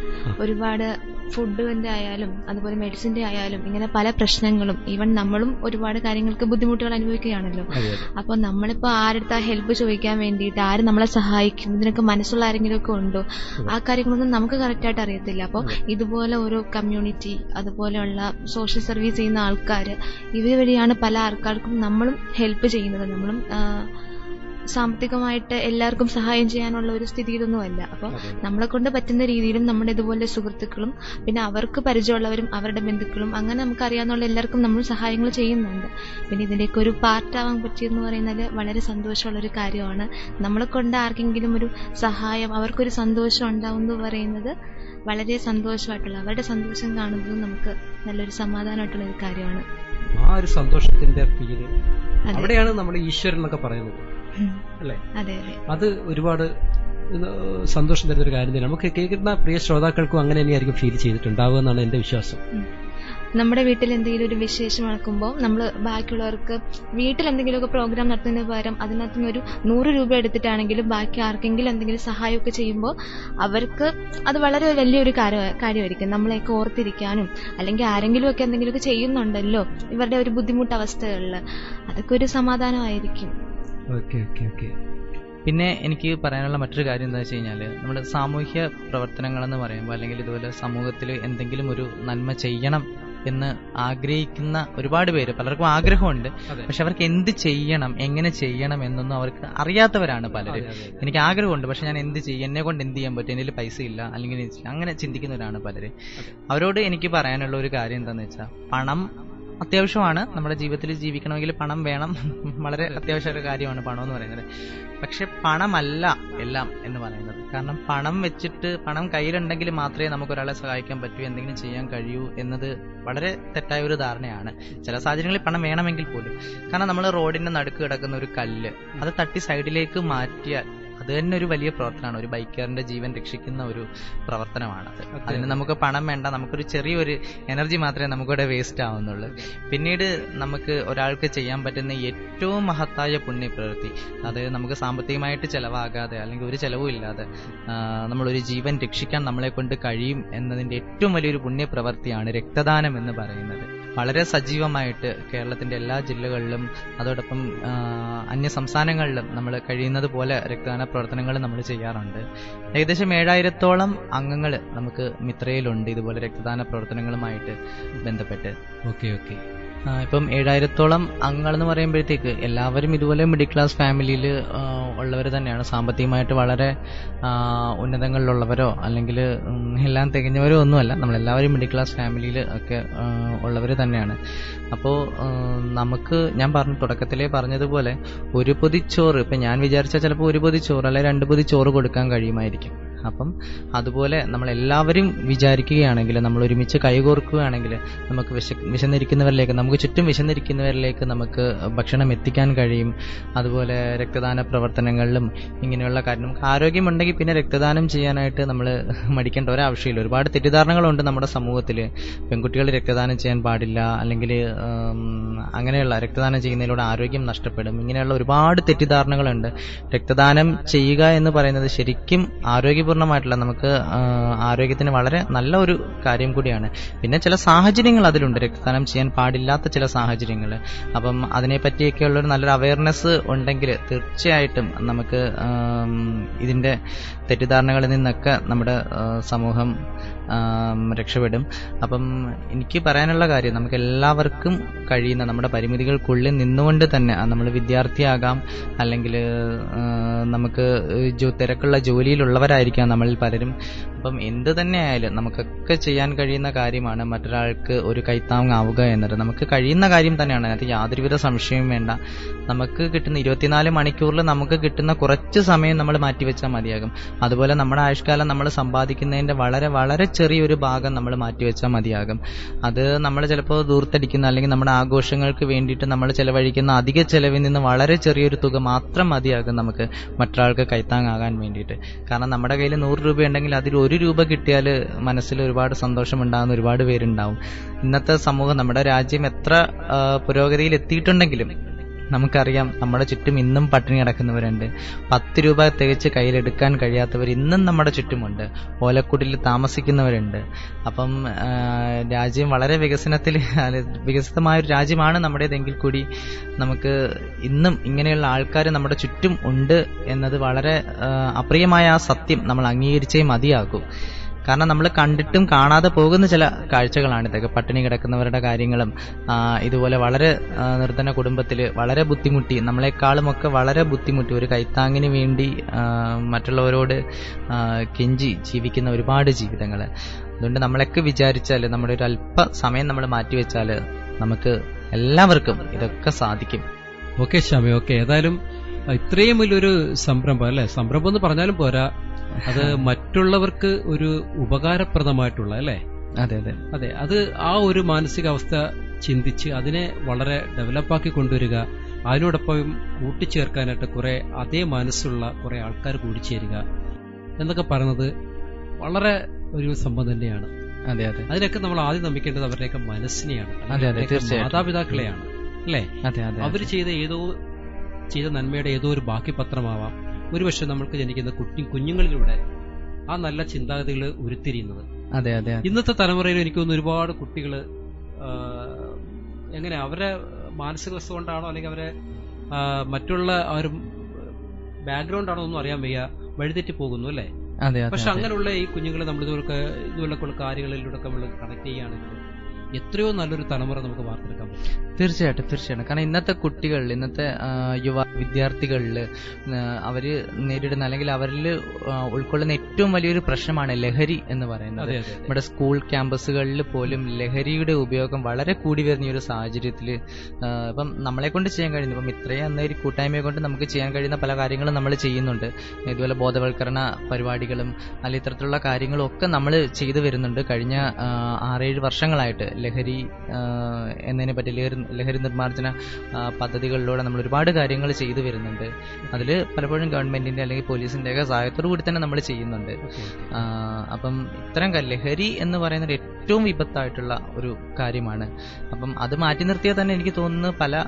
ഒരുപാട് ഫുഡിന്റെ ആയാലും അതുപോലെ മെഡിസിന്റെ ആയാലും ഇങ്ങനെ പല പ്രശ്നങ്ങളും, ഈവൻ നമ്മളും ഒരുപാട് കാര്യങ്ങൾക്ക് ബുദ്ധിമുട്ടുകൾ അനുഭവിക്കുകയാണല്ലോ. അപ്പോൾ നമ്മളിപ്പോൾ ആരുടെ ഹെൽപ്പ് ചോദിക്കാൻ വേണ്ടിയിട്ട് ആര് നമ്മളെ സഹായിക്കും, ഇതിനൊക്കെ മനസ്സുള്ള ആരെങ്കിലും ഒക്കെ ഉണ്ടോ, ആ കാര്യങ്ങളൊന്നും നമുക്ക് കറക്റ്റായിട്ട് അറിയത്തില്ല. അപ്പോൾ ഇതുപോലെ ഓരോ കമ്മ്യൂണിറ്റി, അതുപോലെയുള്ള സോഷ്യൽ സർവീസ് ചെയ്യുന്ന ആൾക്കാർ, ഇവർ വഴിയാണ് പല ആൾക്കാർക്കും നമ്മളും ഹെൽപ്പ് ചെയ്യുന്നത്. നമ്മളും സാമ്പത്തികമായിട്ട് എല്ലാവർക്കും സഹായം ചെയ്യാനുള്ള ഒരു സ്ഥിതിയിലൊന്നുമല്ല. അപ്പോൾ നമ്മളെ കൊണ്ട് പറ്റുന്ന രീതിയിലും നമ്മുടെ ഇതുപോലെ സുഹൃത്തുക്കളും പിന്നെ അവർക്ക് പരിചയമുള്ളവരും അവരുടെ ബന്ധുക്കളും അങ്ങനെ നമുക്ക് അറിയാവുന്ന എല്ലാവർക്കും നമ്മൾ സഹായങ്ങൾ ചെയ്യുന്നുണ്ട്. പിന്നെ ഇതിൻ്റെയൊക്കെ ഒരു പാർട്ടാവാൻ പറ്റിയെന്ന് പറയുന്നത് വളരെ സന്തോഷമുള്ളൊരു കാര്യമാണ്. നമ്മളെ കൊണ്ട് ആർക്കെങ്കിലും ഒരു സഹായം, അവർക്കൊരു സന്തോഷം ഉണ്ടാവും എന്ന് പറയുന്നത് വളരെ സന്തോഷമായിട്ടുള്ള, അവരുടെ സന്തോഷം കാണുന്നത് നമുക്ക് നല്ലൊരു സമാധാനമായിട്ടുള്ള ഒരു കാര്യമാണ്. ആ ഒരു സന്തോഷത്തിന്റെ ഫീല് അവിടെയാണ് നമ്മുടെ ഈശ്വരൻ എന്നൊക്കെ പറയുന്നത് അല്ലേ? അതെ അതെ, അത് ഒരുപാട് സന്തോഷം തരുന്ന ഒരു കാര്യം തന്നെ. നമുക്ക് കേൾക്കുന്ന പ്രിയ ശ്രോതാക്കൾക്കും അങ്ങനെ തന്നെയായിരിക്കും ഫീൽ ചെയ്തിട്ടുണ്ടാവുക എന്നാണ് എന്റെ വിശ്വാസം. നമ്മുടെ വീട്ടിൽ എന്തെങ്കിലും ഒരു വിശേഷം നടക്കുമ്പോൾ നമ്മൾ ബാക്കിയുള്ളവർക്ക് വീട്ടിൽ എന്തെങ്കിലുമൊക്കെ പ്രോഗ്രാം നടത്തുന്നതിന് പകരം അതിനകത്ത് നിന്ന് ഒരു 100 രൂപ എടുത്തിട്ടാണെങ്കിലും ബാക്കി ആർക്കെങ്കിലും എന്തെങ്കിലും സഹായമൊക്കെ ചെയ്യുമ്പോൾ അവർക്ക് അത് വളരെ വലിയൊരു കാര്യമായിരിക്കും. നമ്മളെയൊക്കെ ഓർത്തിരിക്കാനും അല്ലെങ്കിൽ ആരെങ്കിലും ഒക്കെ എന്തെങ്കിലുമൊക്കെ ചെയ്യുന്നുണ്ടല്ലോ ഇവരുടെ ഒരു ബുദ്ധിമുട്ട് അവസ്ഥകളിൽ, അതൊക്കെ ഒരു സമാധാനമായിരിക്കും. പിന്നെ എനിക്ക് പറയാനുള്ള മറ്റൊരു കാര്യം എന്താ വെച്ച് കഴിഞ്ഞാൽ, നമ്മുടെ സാമൂഹ്യ പ്രവർത്തനങ്ങളെന്ന് പറയുമ്പോൾ അല്ലെങ്കിൽ ഇതുപോലെ സമൂഹത്തിൽ എന്തെങ്കിലും ഒരു നന്മ ചെയ്യണം എന്ന് ആഗ്രഹിക്കുന്ന ഒരുപാട് പേര്, പലർക്കും ആഗ്രഹമുണ്ട്, പക്ഷെ അവർക്ക് എന്ത് ചെയ്യണം എങ്ങനെ ചെയ്യണം എന്നൊന്നും അവർക്ക് അറിയാത്തവരാണ് പലരും. എനിക്ക് ആഗ്രഹമുണ്ട്, പക്ഷെ ഞാൻ എന്ത് ചെയ്യും, എന്നെ കൊണ്ട് എന്ത് ചെയ്യാൻ പറ്റും, എൻ്റെ പൈസ ഇല്ല അല്ലെങ്കിൽ അങ്ങനെ ചിന്തിക്കുന്നവരാണ് പലരും. അവരോട് എനിക്ക് പറയാനുള്ള ഒരു കാര്യം എന്താണെന്ന് വെച്ചാൽ, പണം അത്യാവശ്യമാണ്. നമ്മുടെ ജീവിതത്തിൽ ജീവിക്കണമെങ്കിൽ പണം വേണം, വളരെ അത്യാവശ്യമായ കാര്യമാണ് പണം എന്ന് പറയുന്നത്. പക്ഷെ പണമല്ല എല്ലാം എന്ന് പറയുന്നത്. കാരണം പണം വെച്ചിട്ട്, പണം കയ്യിലുണ്ടെങ്കിൽ മാത്രമേ നമുക്ക് ഒരാളെ സഹായിക്കാൻ പറ്റൂ, എന്തെങ്കിലും ചെയ്യാൻ കഴിയൂ എന്നത് വളരെ തെറ്റായ ഒരു ധാരണയാണ്. ചില സാഹചര്യങ്ങളിൽ പണം വേണമെങ്കിൽ പോലും. കാരണം നമ്മൾ റോഡിന്റെ നടുക്ക് കിടക്കുന്ന ഒരു കല്ല് അത് തട്ടി സൈഡിലേക്ക് മാറ്റിയാൽ അത് തന്നെ ഒരു വലിയ പ്രവർത്തനമാണ്. ഒരു ബൈക്കറിന്റെ ജീവൻ രക്ഷിക്കുന്ന ഒരു പ്രവർത്തനമാണത്. അതിന് നമുക്ക് പണം വേണ്ട, നമുക്കൊരു ചെറിയൊരു എനർജി മാത്രമേ നമുക്കിവിടെ വേസ്റ്റ് ആവുന്നുള്ളൂ. പിന്നീട് നമുക്ക് ഒരാൾക്ക് ചെയ്യാൻ പറ്റുന്ന ഏറ്റവും മഹത്തായ പുണ്യപ്രവൃത്തി, അത് നമുക്ക് സാമ്പത്തികമായിട്ട് ചെലവാകാതെ അല്ലെങ്കിൽ ഒരു ചെലവും ഇല്ലാതെ നമ്മളൊരു ജീവൻ രക്ഷിക്കാൻ നമ്മളെ കൊണ്ട് കഴിയും എന്നതിന്റെ ഏറ്റവും വലിയൊരു പുണ്യപ്രവൃത്തിയാണ് രക്തദാനം എന്ന് പറയുന്നത്. വളരെ സജീവമായിട്ട് കേരളത്തിന്റെ എല്ലാ ജില്ലകളിലും അതോടൊപ്പം അന്യ സംസ്ഥാനങ്ങളിലും നമ്മൾ കഴിയുന്നത് പോലെ രക്തദാന പ്രവർത്തനങ്ങൾ നമ്മൾ ചെയ്യാറുണ്ട്. ഏകദേശം 7000-ഓളം അംഗങ്ങൾ നമുക്ക് മിത്രയിലുണ്ട് ഇതുപോലെ രക്തദാന പ്രവർത്തനങ്ങളുമായിട്ട് ബന്ധപ്പെട്ട്. ഇപ്പം 7000-ഓളം അംഗങ്ങൾ എന്ന് പറയുമ്പോഴത്തേക്ക് എല്ലാവരും ഇതുപോലെ മിഡിൽ ക്ലാസ് ഫാമിലിയിൽ ഉള്ളവർ തന്നെയാണ്. സാമ്പത്തികമായിട്ട് വളരെ ഉന്നതങ്ങളിലുള്ളവരോ അല്ലെങ്കിൽ എല്ലാം തികഞ്ഞവരോ ഒന്നുമല്ല. നമ്മളെല്ലാവരും മിഡിൽ ക്ലാസ് ഫാമിലിയിൽ ഒക്കെ ഉള്ളവർ തന്നെയാണ്. അപ്പോൾ നമുക്ക് ഞാൻ തുടക്കത്തിലേ പറഞ്ഞതുപോലെ ഒരു പൊതിച്ചോറ്, ഇപ്പം ഞാൻ വിചാരിച്ചാൽ ചിലപ്പോൾ ഒരു പൊതിച്ചോറ് അല്ലെങ്കിൽ 2 പൊതിച്ചോറ് കൊടുക്കാൻ കഴിയുമായിരിക്കും. അപ്പം അതുപോലെ നമ്മളെല്ലാവരും വിചാരിക്കുകയാണെങ്കിൽ, നമ്മൾ ഒരുമിച്ച് കൈകോർക്കുകയാണെങ്കിൽ നമുക്ക് വിശന്നിരിക്കുന്നവരിലേക്ക്, നമുക്ക് ചുറ്റും വിശന്നിരിക്കുന്നവരിലേക്ക് നമുക്ക് ഭക്ഷണം എത്തിക്കാൻ കഴിയും. അതുപോലെ രക്തദാന പ്രവർത്തനങ്ങളിലും ഇങ്ങനെയുള്ള കാര്യം, നമുക്ക് ആരോഗ്യമുണ്ടെങ്കിൽ പിന്നെ രക്തദാനം ചെയ്യാനായിട്ട് നമ്മൾ മടിക്കേണ്ട ഒരാവശ്യമില്ല. ഒരുപാട് തെറ്റിദ്ധാരണകളുണ്ട് നമ്മുടെ സമൂഹത്തിൽ. പെൺകുട്ടികൾ രക്തദാനം ചെയ്യാൻ പാടില്ല, അല്ലെങ്കിൽ അങ്ങനെയുള്ള രക്തദാനം ചെയ്യുന്നതിലൂടെ ആരോഗ്യം നഷ്ടപ്പെടും, ഇങ്ങനെയുള്ള ഒരുപാട് തെറ്റിദ്ധാരണകളുണ്ട്. രക്തദാനം ചെയ്യുക എന്ന് പറയുന്നത് ശരിക്കും ആരോഗ്യപൂർണ്ണമായിട്ടുള്ള, നമുക്ക് ആരോഗ്യത്തിന് വളരെ നല്ല ഒരു കാര്യം കൂടിയാണ്. പിന്നെ ചില സാഹചര്യങ്ങൾ അതിലുണ്ട്, രക്തദാനം ചെയ്യാൻ പാടില്ലാത്ത ചില സാഹചര്യങ്ങൾ. അപ്പം അതിനെപ്പറ്റിയൊക്കെയുള്ളൊരു നല്ലൊരു അവയർനെസ് ഉണ്ടെങ്കിൽ തീർച്ചയായിട്ടും നമുക്ക് ഇതിൻ്റെ തെറ്റിദ്ധാരണകളിൽ നിന്നൊക്കെ നമ്മുടെ സമൂഹം രക്ഷപ്പെടും. അപ്പം എനിക്ക് പറയാനുള്ള കാര്യം, നമുക്ക് എല്ലാവർക്കും കഴിയുന്ന നമ്മുടെ പരിമിതികൾക്കുള്ളിൽ നിന്നുകൊണ്ട് തന്നെ, നമ്മൾ വിദ്യാർത്ഥിയാകാം, അല്ലെങ്കിൽ നമുക്ക് തിരക്കുള്ള ജോലിയിലുള്ളവരായിരിക്കാം നമ്മളിൽ പലരും. അപ്പം എന്ത് തന്നെ ആയാലും നമുക്കൊക്കെ ചെയ്യാൻ കഴിയുന്ന കാര്യമാണ് മറ്റൊരാൾക്ക് ഒരു കൈത്താങ്ങാവുക എന്നത്. നമുക്ക് കഴിയുന്ന കാര്യം തന്നെയാണ്, അത് യാതൊരുവിധ സംശയവും വേണ്ട. നമുക്ക് കിട്ടുന്ന 24 മണിക്കൂറിൽ നമുക്ക് കിട്ടുന്ന കുറച്ച് സമയം നമ്മൾ മാറ്റിവെച്ചാൽ മതിയാകും. അതുപോലെ നമ്മുടെ ആയുഷ്കാലം നമ്മൾ സമ്പാദിക്കുന്നതിൻ്റെ വളരെ വളരെ ചെറിയൊരു ഭാഗം നമ്മൾ മാറ്റിവെച്ചാൽ മതിയാകും. അത് നമ്മൾ ചിലപ്പോൾ ദൂർത്തടിക്കുന്ന, അല്ലെങ്കിൽ നമ്മുടെ ആഘോഷങ്ങൾക്ക് വേണ്ടിയിട്ട് നമ്മൾ ചെലവഴിക്കുന്ന അധിക ചെലവിൽ നിന്ന് വളരെ ചെറിയൊരു തുക മാത്രം മതിയാകും നമുക്ക് മറ്റൊരാൾക്ക് കൈത്താങ്ങാകാൻ വേണ്ടിയിട്ട്. കാരണം നമ്മുടെ കയ്യിൽ 100 രൂപ ഉണ്ടെങ്കിൽ അതിൽ 1 രൂപ കിട്ടിയാൽ മനസ്സിൽ ഒരുപാട് സന്തോഷം ഉണ്ടാകുന്ന ഒരുപാട് പേരുണ്ടാവും. ഇന്നത്തെ സമൂഹം, നമ്മുടെ രാജ്യം എത്ര പുരോഗതിയിൽ എത്തിയിട്ടുണ്ടെങ്കിലും നമുക്കറിയാം നമ്മുടെ ചുറ്റും ഇന്നും പട്ടിണി കിടക്കുന്നവരുണ്ട്. 10 രൂപ തികച്ച് കയ്യിലെടുക്കാൻ കഴിയാത്തവർ ഇന്നും നമ്മുടെ ചുറ്റുമുണ്ട്. ഓലക്കുടിൽ താമസിക്കുന്നവരുണ്ട്. അപ്പം രാജ്യം വളരെ വികസിതമായൊരു രാജ്യമാണ് നമ്മുടേതെങ്കിൽ കൂടി നമുക്ക് ഇന്നും ഇങ്ങനെയുള്ള ആൾക്കാർ നമ്മുടെ ചുറ്റും ഉണ്ട് എന്നത് വളരെ അപ്രിയമായ ആ സത്യം നമ്മൾ അംഗീകരിച്ചേ മതിയാകൂ. കാരണം നമ്മൾ കണ്ടിട്ടും കാണാതെ പോകുന്ന ചില കാഴ്ചകളാണ് ഇതൊക്കെ. പട്ടിണി കിടക്കുന്നവരുടെ കാര്യങ്ങളും, ഇതുപോലെ വളരെ നിർധന കുടുംബത്തിൽ വളരെ ബുദ്ധിമുട്ടി, നമ്മളെക്കാളുമൊക്കെ വളരെ ബുദ്ധിമുട്ടി ഒരു കൈത്താങ്ങിന് വേണ്ടി മറ്റുള്ളവരോട് കെഞ്ചി ജീവിക്കുന്ന ഒരുപാട് ജീവിതങ്ങൾ. അതുകൊണ്ട് നമ്മളൊക്കെ വിചാരിച്ചാൽ, നമ്മുടെ ഒരു അല്പ സമയം നമ്മൾ മാറ്റിവെച്ചാൽ നമുക്ക് എല്ലാവർക്കും ഇതൊക്കെ സാധിക്കും. Okay Shyami, okay. ഏതായാലും ഇത്രയും വലിയൊരു സംരംഭം അല്ലെ, സംരംഭം എന്ന് പറഞ്ഞാലും പോരാ, അത് മറ്റുള്ളവർക്ക് ഒരു ഉപകാരപ്രദമായിട്ടുള്ള, അല്ലേ? അതെ അതെ അതെ. അത് ആ ഒരു മാനസികാവസ്ഥ ചിന്തിച്ച് അതിനെ വളരെ ഡെവലപ്പാക്കി കൊണ്ടുവരിക, അതിനോടൊപ്പം കൂട്ടിച്ചേർക്കാനായിട്ട് കുറെ അതേ മനസ്സുള്ള കുറെ ആൾക്കാർ കൂടിച്ചേരുക എന്നൊക്കെ പറയുന്നത് വളരെ ഒരു സംഭവം തന്നെയാണ്. അതെ അതെ. അതിനൊക്കെ നമ്മൾ ആദ്യം നമിക്കേണ്ടത് അവരുടെയൊക്കെ മനസ്സിനെയാണ്, മാതാപിതാക്കളെയാണ്, അല്ലേ? അവർ ചെയ്ത നന്മയുടെ ഏതോ ഒരു ബാക്കി പത്രമാവാം ഒരുപക്ഷെ നമ്മൾക്ക് ജനിക്കുന്ന കുഞ്ഞുങ്ങളിലൂടെ ആ നല്ല ചിന്താഗതികൾ ഉരുത്തിരിയുന്നത്. അതെ അതെ. ഇന്നത്തെ തലമുറയിൽ എനിക്ക് തോന്നുന്നു ഒരുപാട് കുട്ടികൾ എങ്ങനെ അവരെ മാനസികാവസ്ഥ കൊണ്ടാണോ, അല്ലെങ്കിൽ അവരെ മറ്റുള്ള ആ ഒരു ബാക്ക്ഗ്രൗണ്ട് ആണോ ഒന്നും അറിയാൻ വയ്യ, വഴിതെറ്റി പോകുന്നു, അല്ലേ? പക്ഷെ അങ്ങനെയുള്ള ഈ കുഞ്ഞുങ്ങളെ നമ്മൾ ഇതുപോലുള്ള കാര്യങ്ങളിലൂടെ നമ്മൾ കണക്ട് ചെയ്യുകയാണെങ്കിൽ എത്രയോ നല്ലൊരു തലമുറ നമുക്ക് വാർത്തെടുക്കാൻ പറ്റും. തീർച്ചയായിട്ടും തീർച്ചയായിട്ടും. കാരണം ഇന്നത്തെ കുട്ടികളിൽ, ഇന്നത്തെ വിദ്യാർത്ഥികളിൽ അവർ നേരിടുന്ന, അല്ലെങ്കിൽ അവരിൽ ഉൾക്കൊള്ളുന്ന ഏറ്റവും വലിയൊരു പ്രശ്നമാണ് ലഹരി എന്ന് പറയുന്നത്. നമ്മുടെ സ്കൂൾ ക്യാമ്പസുകളിൽ പോലും ലഹരിയുടെ ഉപയോഗം വളരെ കൂടി വരുന്ന ഒരു സാഹചര്യത്തിൽ ഇപ്പം നമ്മളെ കൊണ്ട് ചെയ്യാൻ കഴിയുന്നു, ഇപ്പം ഇത്രയും അന്നേരം കൂട്ടായ്മയെ കൊണ്ട് നമുക്ക് ചെയ്യാൻ കഴിയുന്ന പല കാര്യങ്ങളും നമ്മൾ ചെയ്യുന്നുണ്ട്. ഇതുപോലെ ബോധവൽക്കരണ പരിപാടികളും അല്ലെങ്കിൽ ഇത്തരത്തിലുള്ള കാര്യങ്ങളും ഒക്കെ നമ്മൾ ചെയ്തു വരുന്നുണ്ട്. കഴിഞ്ഞ 6-7 വർഷങ്ങളായിട്ട് ലഹരി എന്നതിനെ പറ്റി, ലഹരി നിർമ്മാർജ്ജന പദ്ധതികളിലൂടെ നമ്മൾ ഒരുപാട് കാര്യങ്ങൾ ചെയ്തു വരുന്നുണ്ട്. അതിൽ പലപ്പോഴും ഗവൺമെന്റിന്റെ അല്ലെങ്കിൽ പോലീസിന്റെ ഒക്കെ സഹായത്തോടു കൂടി തന്നെ നമ്മൾ ചെയ്യുന്നുണ്ട്. അപ്പം ഇത്തരം ലഹരി എന്ന് പറയുന്നത് ഏറ്റവും വിപത്തായിട്ടുള്ള ഒരു കാര്യമാണ്. അപ്പം അത് മാറ്റി നിർത്തിയാൽ തന്നെ എനിക്ക് തോന്നുന്നു പല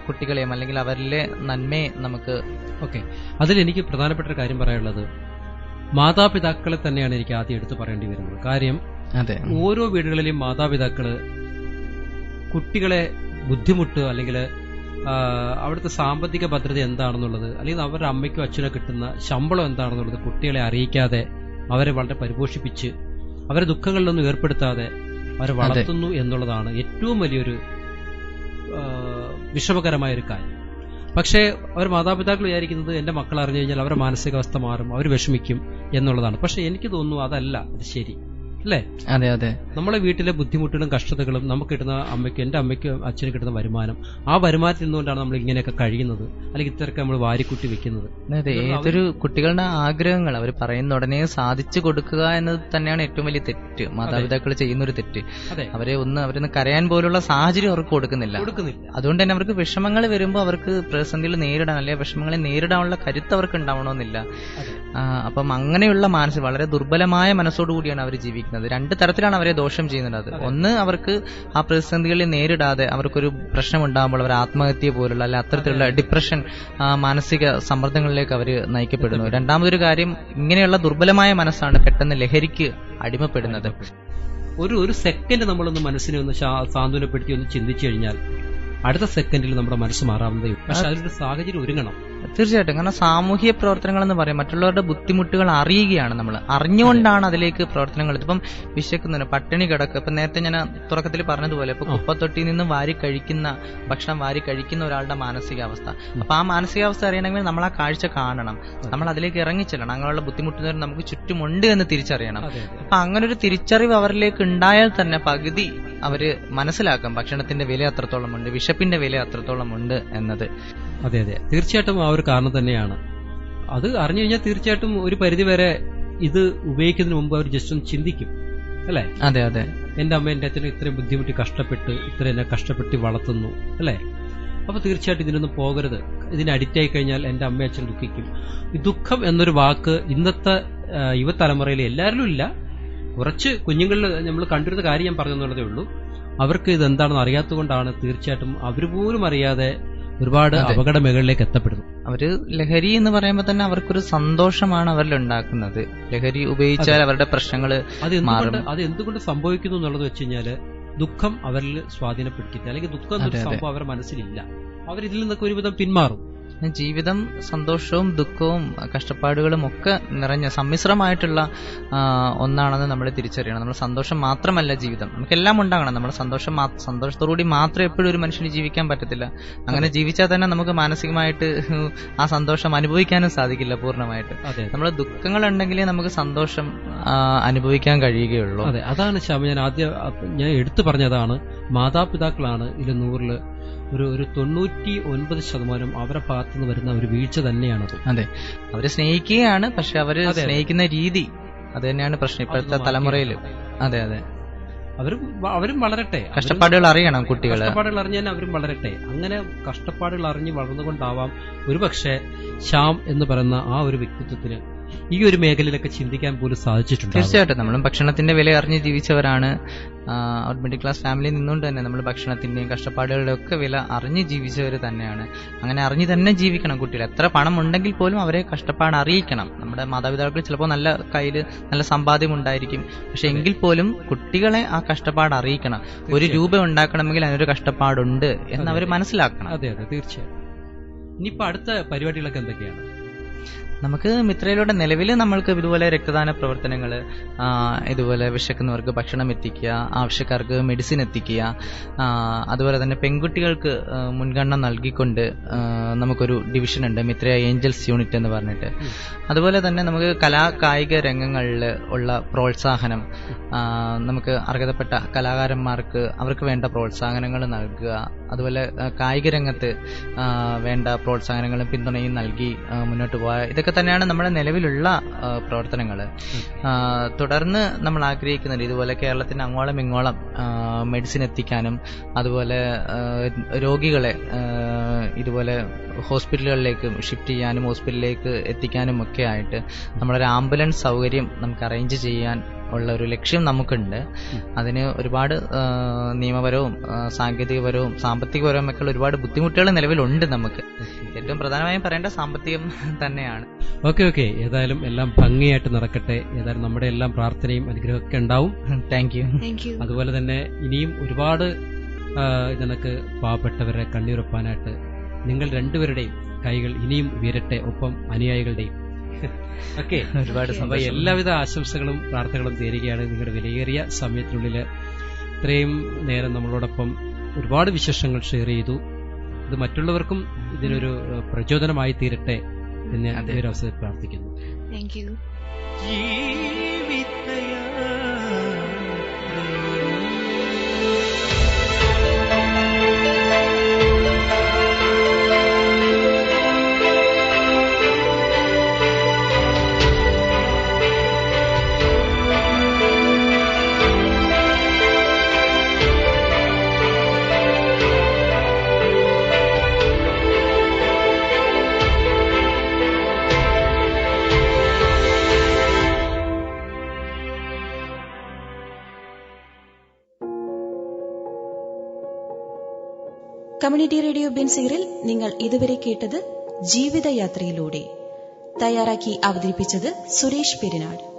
കുട്ടികളെയും അല്ലെങ്കിൽ അവരിലെ നന്മയെ നമുക്ക് അതിലെനിക്ക് പ്രധാനപ്പെട്ട ഒരു കാര്യം പറയാനുള്ളത്, മാതാപിതാക്കളെ തന്നെയാണ് എനിക്ക് ആദ്യം എടുത്തു പറയേണ്ടി വരുന്നത്. കാര്യം ഓരോ വീടുകളിലെയും മാതാപിതാക്കള് കുട്ടികളെ ബുദ്ധിമുട്ട്, അല്ലെങ്കിൽ അവിടുത്തെ സാമ്പത്തിക ഭദ്രത എന്താണെന്നുള്ളത്, അല്ലെങ്കിൽ അവരുടെ അമ്മയ്ക്കോ അച്ഛനോ കിട്ടുന്ന ശമ്പളം എന്താണെന്നുള്ളത് കുട്ടികളെ അറിയിക്കാതെ അവരെ വളരെ പരിപോഷിപ്പിച്ച് അവരെ ദുഃഖങ്ങളിലൊന്നും ഏർപ്പെടുത്താതെ അവരെ വളർത്തുന്നു എന്നുള്ളതാണ് ഏറ്റവും വലിയൊരു വിഷമകരമായൊരു കാര്യം. പക്ഷേ അവർ മാതാപിതാക്കൾ വിചാരിക്കുന്നത് എന്റെ മക്കൾ അറിഞ്ഞു കഴിഞ്ഞാൽ അവരുടെ മാനസികാവസ്ഥ മാറും, അവർ വിഷമിക്കും എന്നുള്ളതാണ്. പക്ഷെ എനിക്ക് തോന്നുന്നു അതല്ല അത് ശരി. അല്ലേ? അതെ അതെ. നമ്മളെ വീട്ടിലെ ബുദ്ധിമുട്ടുകളും കഷ്ടതകളും നമുക്ക് കിട്ടുന്ന എൻ്റെ അമ്മയ്ക്കും അച്ഛനും കിട്ടുന്ന വരുമാനം, ആ വരുമാനത്തിൽ നിന്നുകൊണ്ടാണ് നമ്മൾ ഇങ്ങനെയൊക്കെ കഴിയുന്നത്, അല്ലെങ്കിൽ ഇത്രയൊക്കെ നമ്മൾ വാരിക്കുട്ടി വെക്കുന്നത്. അതെ, ഏതൊരു കുട്ടികളുടെ ആഗ്രഹങ്ങൾ അവർ പറയുന്ന ഉടനെ സാധിച്ചു കൊടുക്കുക എന്നത് തന്നെയാണ് ഏറ്റവും വലിയ തെറ്റ്, മാതാപിതാക്കൾ ചെയ്യുന്നൊരു തെറ്റ്. അവരൊന്ന് കരയാൻ പോലുള്ള സാഹചര്യം അവർക്ക് കൊടുക്കുന്നില്ല. അതുകൊണ്ട് തന്നെ അവർക്ക് വിഷമങ്ങൾ വരുമ്പോൾ അവർക്ക് പ്രതിസന്ധികൾ നേരിടാൻ, അല്ലെങ്കിൽ വിഷമങ്ങളെ നേരിടാനുള്ള കരുത്ത് അവർക്ക് ഉണ്ടാവണമെന്നില്ല. അപ്പം അങ്ങനെയുള്ള വളരെ ദുർബലമായ മനസ്സോടുകൂടിയാണ് അവർ ജീവിക്കുന്നത്. രണ്ട് തരത്തിലാണ് അവരെ ദോഷം ചെയ്യുന്നത്. ഒന്ന്, അവർക്ക് ആ പ്രതിസന്ധികളിൽ നേരിടാതെ അവർക്കൊരു പ്രശ്നം ഉണ്ടാകുമ്പോൾ അവർ ആത്മഹത്യ പോലുള്ള അല്ലെ അത്തരത്തിലുള്ള ഡിപ്രഷൻ, മാനസിക സമ്മർദ്ദങ്ങളിലേക്ക് അവർ നയിക്കപ്പെടുന്നു. രണ്ടാമതൊരു കാര്യം, ഇങ്ങനെയുള്ള ദുർബലമായ മനസ്സാണ് പെട്ടെന്ന് ലഹരിക്ക് അടിമപ്പെടുന്നത്. ഒരു സെക്കൻഡ് നമ്മളൊന്ന് മനസ്സിനെ ഒന്ന് സാന്ത്വനപ്പെടുത്തി ഒന്ന് ചിന്തിച്ചു കഴിഞ്ഞാൽ അടുത്ത സെക്കൻഡിൽ നമ്മുടെ മനസ്സ് മാറാവുന്നതേ. പക്ഷെ അതിനൊരു സാഹചര്യം ഒരുങ്ങണം. തീർച്ചയായിട്ടും. കാരണം സാമൂഹ്യ പ്രവർത്തനങ്ങൾ എന്ന് പറയും മറ്റുള്ളവരുടെ ബുദ്ധിമുട്ടുകൾ അറിയുകയാണ്, നമ്മൾ അറിഞ്ഞുകൊണ്ടാണ് അതിലേക്ക് പ്രവർത്തനങ്ങൾ. ഇപ്പം വിശക്കുന്നതിന് പട്ടിണി കിടക്കുക, ഇപ്പൊ നേരത്തെ ഞാൻ തുടക്കത്തിൽ പറഞ്ഞതുപോലെ ഇപ്പൊ കുപ്പത്തൊട്ടിയിൽ നിന്ന് ഭക്ഷണം വാരി കഴിക്കുന്ന ഒരാളുടെ മാനസികാവസ്ഥ. അപ്പൊ ആ മാനസികാവസ്ഥ അറിയണമെങ്കിൽ നമ്മൾ ആ കാഴ്ച കാണണം, നമ്മൾ അതിലേക്ക് ഇറങ്ങിച്ചെല്ലണം. അങ്ങനെയുള്ള ബുദ്ധിമുട്ടുന്നവർ നമുക്ക് ചുറ്റുമുണ്ട് എന്ന് തിരിച്ചറിയണം. അപ്പൊ അങ്ങനെ ഒരു തിരിച്ചറിവ് അവരിലേക്ക് ഉണ്ടായാൽ തന്നെ പകുതി അവര് മനസ്സിലാക്കും ഭക്ഷണത്തിന്റെ വില അത്രത്തോളം ഉണ്ട്, വിശപ്പിന്റെ വില അത്രത്തോളം ഉണ്ട് എന്നത്. അതെ അതെ, തീർച്ചയായിട്ടും ആ ഒരു കാരണം തന്നെയാണ്. അത് അറിഞ്ഞു കഴിഞ്ഞാൽ തീർച്ചയായിട്ടും ഒരു പരിധിവരെ ഇത് ഉപയോഗിക്കുന്നതിന് മുമ്പ് അവർ ജസ്റ്റ് ഒന്ന് ചിന്തിക്കും, അല്ലേ? അതെ അതെ. എന്റെ അമ്മ എന്റെ അച്ഛനെ ഇത്രയും ബുദ്ധിമുട്ടി ഇത്ര എന്നെ കഷ്ടപ്പെട്ടി വളർത്തുന്നു, അല്ലേ? അപ്പൊ തീർച്ചയായിട്ടും ഇതിനൊന്നും പോകരുത്. ഇതിന് അഡിക്റ്റ് ആയി കഴിഞ്ഞാൽ എന്റെ അമ്മ അച്ഛൻ ദുഃഖിക്കും. ഈ ദുഃഖം എന്നൊരു വാക്ക് ഇന്നത്തെ യുവതലമുറയിൽ എല്ലാവരിലും ഇല്ല. കുറച്ച് കുഞ്ഞുങ്ങളിൽ നമ്മൾ കണ്ടിരുന്ന കാര്യം ഞാൻ പറഞ്ഞതേ ഉള്ളൂ. അവർക്ക് ഇത് എന്താണെന്ന് അറിയാത്തതുകൊണ്ടാണ് തീർച്ചയായിട്ടും അവർ പോലും അറിയാതെ ഒരുപാട് അപകട മേഖലയിലേക്ക് എത്തപ്പെടുന്നു. അവര് ലഹരി എന്ന് പറയുമ്പോൾ തന്നെ അവർക്കൊരു സന്തോഷമാണ് അവരിൽ ഉണ്ടാക്കുന്നത്. ലഹരി ഉപയോഗിച്ചാൽ അവരുടെ പ്രശ്നങ്ങൾ അത് എന്തുകൊണ്ട് സംഭവിക്കുന്നു എന്നുള്ളത് വെച്ച് കഴിഞ്ഞാല് ദുഃഖം അവരിൽ സ്വാധീനപ്പെടുത്തിയിട്ട്, അല്ലെങ്കിൽ ദുഃഖം എന്നൊരു സംഭവം അവരുടെ മനസ്സിലില്ല. അവരിതിൽ നിന്നൊക്കെ ഒരുവിധം പിന്മാറും. ജീവിതം സന്തോഷവും ദുഃഖവും കഷ്ടപ്പാടുകളും ഒക്കെ നിറഞ്ഞ സമ്മിശ്രമായിട്ടുള്ള ഒന്നാണെന്ന് നമ്മൾ തിരിച്ചറിയണം. നമ്മൾ സന്തോഷം മാത്രമല്ല ജീവിതം, നമുക്കെല്ലാം ഉണ്ടാകണം. നമ്മൾ സന്തോഷത്തോടുകൂടി മാത്രം എപ്പോഴും ഒരു മനുഷ്യന് ജീവിക്കാൻ പറ്റത്തില്ല. അങ്ങനെ ജീവിച്ചാൽ തന്നെ നമുക്ക് മാനസികമായിട്ട് ആ സന്തോഷം അനുഭവിക്കാനും സാധിക്കില്ല പൂർണ്ണമായിട്ട്. നമ്മൾ ദുഃഖങ്ങൾ ഉണ്ടെങ്കിലേ നമുക്ക് സന്തോഷം അനുഭവിക്കാൻ കഴിയുകയുള്ളൂ. അതെ, അതാണ് ശ്യാമ ഞാൻ എടുത്തു പറഞ്ഞതാണ്. മാതാപിതാക്കളാണ് ഇതിൽ 100-ൽ ഒരു 99% അവരുടെ ഭാഗത്തുനിന്ന് വരുന്ന ഒരു വീഴ്ച തന്നെയാണത്. അതെ, അവര് സ്നേഹിക്കുകയാണ്, പക്ഷെ അവര് സ്നേഹിക്കുന്ന രീതി അത് തന്നെയാണ് പ്രശ്നം ഇപ്പോഴത്തെ തലമുറയിൽ. അതെ അതെ, അവരും വളരട്ടെ, കഷ്ടപ്പാടുകൾ അറിയണം കുട്ടികൾ. കഷ്ടപ്പാടുകൾ അറിഞ്ഞാൽ അവരും വളരട്ടെ. അങ്ങനെ കഷ്ടപ്പാടുകൾ അറിഞ്ഞ് വളർന്നുകൊണ്ടാവാം ഒരുപക്ഷെ ശ്യാം എന്ന് പറയുന്ന ആ ഒരു വ്യക്തിത്വത്തിന് ഈ ഒരു മേഖലയിലൊക്കെ ചിന്തിക്കാൻ പോലും സാധിച്ചിട്ടുണ്ട്. തീർച്ചയായിട്ടും നമ്മളും ഭക്ഷണത്തിന്റെ വില അറിഞ്ഞ് ജീവിച്ചവരാണ്. മിഡിൽ ക്ലാസ് ഫാമിലിയിൽ നിന്നുകൊണ്ട് തന്നെ നമ്മൾ ഭക്ഷണത്തിന്റെയും കഷ്ടപ്പാടുകളുടെ ഒക്കെ വില അറിഞ്ഞ് ജീവിച്ചവർ തന്നെയാണ്. അങ്ങനെ അറിഞ്ഞ് തന്നെ ജീവിക്കണം കുട്ടികൾ. എത്ര പണം ഉണ്ടെങ്കിൽ പോലും അവരെ കഷ്ടപ്പാട് അറിയിക്കണം. നമ്മുടെ മാതാപിതാക്കൾ ചിലപ്പോൾ കയ്യിൽ നല്ല സമ്പാദ്യം ഉണ്ടായിരിക്കും, പക്ഷെ എങ്കിൽ പോലും കുട്ടികളെ ആ കഷ്ടപ്പാട് അറിയിക്കണം. 1 രൂപ ഉണ്ടാക്കണമെങ്കിൽ അതിനൊരു കഷ്ടപ്പാടുണ്ട് എന്ന് അവർ മനസ്സിലാക്കണം. അതെ അതെ, തീർച്ചയായും. ഇനിയിപ്പോ അടുത്ത പരിപാടികളൊക്കെ എന്തൊക്കെയാണ്? നമുക്ക് മിത്രയിലൂടെ നിലവിൽ നമ്മൾക്ക് ഇതുപോലെ രക്തദാന പ്രവർത്തനങ്ങൾ, ഇതുപോലെ വിശക്കുന്നവർക്ക് ഭക്ഷണം എത്തിക്കുക, ആവശ്യക്കാർക്ക് മെഡിസിൻ എത്തിക്കുക, അതുപോലെ തന്നെ പെൺകുട്ടികൾക്ക് മുൻഗണന നൽകിക്കൊണ്ട് നമുക്കൊരു ഡിവിഷൻ ഉണ്ട്, മിത്ര ഏഞ്ചൽസ് യൂണിറ്റ് എന്ന് പറഞ്ഞിട്ട്. അതുപോലെ തന്നെ നമുക്ക് കായിക രംഗങ്ങളിൽ ഉള്ള പ്രോത്സാഹനം, നമുക്ക് അർഹതപ്പെട്ട കലാകാരന്മാർക്ക് അവർക്ക് വേണ്ട പ്രോത്സാഹനങ്ങൾ നൽകുക, അതുപോലെ കായിക രംഗത്ത് വേണ്ട പ്രോത്സാഹനങ്ങളും പിന്തുണയും നൽകി മുന്നോട്ട് പോവുക. ഇതൊക്കെ തന്നെയാണ് നമ്മുടെ നിലവിലുള്ള പ്രവർത്തനങ്ങൾ. തുടർന്ന് നമ്മൾ ആഗ്രഹിക്കുന്നുണ്ട് ഇതുപോലെ കേരളത്തിന് അങ്ങോളം ഇങ്ങോളം മെഡിസിൻ എത്തിക്കാനും, അതുപോലെ രോഗികളെ ഇതുപോലെ ഹോസ്പിറ്റലുകളിലേക്ക് ഷിഫ്റ്റ് ചെയ്യാനും ഹോസ്പിറ്റലിലേക്ക് എത്തിക്കാനും ഒക്കെ ആയിട്ട് നമ്മളൊരു ആംബുലൻസ് സൗകര്യം നമുക്ക് അറേഞ്ച് ചെയ്യാൻ ഉള്ള ഒരു ലക്ഷ്യം നമുക്കുണ്ട്. അതിന് ഒരുപാട് നിയമപരവും സാങ്കേതികപരവും സാമ്പത്തികപരവും ഒക്കെ ഒരുപാട് ബുദ്ധിമുട്ടുകൾ നിലവിലുണ്ട്. നമുക്ക് ഏറ്റവും പ്രധാനമായും പറയേണ്ട സാമ്പത്തികം തന്നെയാണ്. ഓക്കെ, ഏതായാലും എല്ലാം ഭംഗിയായിട്ട് നടക്കട്ടെ. ഏതായാലും നമ്മുടെ എല്ലാം പ്രാർത്ഥനയും അനുഗ്രഹമൊക്കെ ഉണ്ടാവും. Thank you. അതുപോലെ തന്നെ ഇനിയും ഒരുപാട് ഇതിനൊക്കെ പാവപ്പെട്ടവരെ കണ്ണീരൊപ്പാനായിട്ട് നിങ്ങൾ രണ്ടുപേരുടെയും കൈകൾ ഇനിയും ഉയരട്ടെ, ഒപ്പം അനുയായികളുടെയും. ഓക്കെ, ഒരുപാട് എല്ലാവിധ ആശംസകളും പ്രാർത്ഥനകളും നേരുകയാണ്. നിങ്ങളുടെ വിലയേറിയ സമയത്തിനുള്ളിൽ ഇത്രയും നേരം നമ്മളോടൊപ്പം ഒരുപാട് വിശേഷങ്ങൾ ഷെയർ ചെയ്തു. ഇത് മറ്റുള്ളവർക്കും ഇതിനൊരു പ്രചോദനമായി തീരട്ടെ എന്ന് ഞാൻ ഈ അവസരത്തിൽ പ്രാർത്ഥിക്കുന്നു. Thank you. കമ്മ്യൂണിറ്റി റേഡിയോ ബെൻസിഗറിൽ നിങ്ങൾ ഇതുവരെ കേട്ടത് ജീവിതയാത്രയിലൂടെ. തയ്യാറാക്കി അവതരിപ്പിച്ചത് സുരേഷ് പെരിനാട്.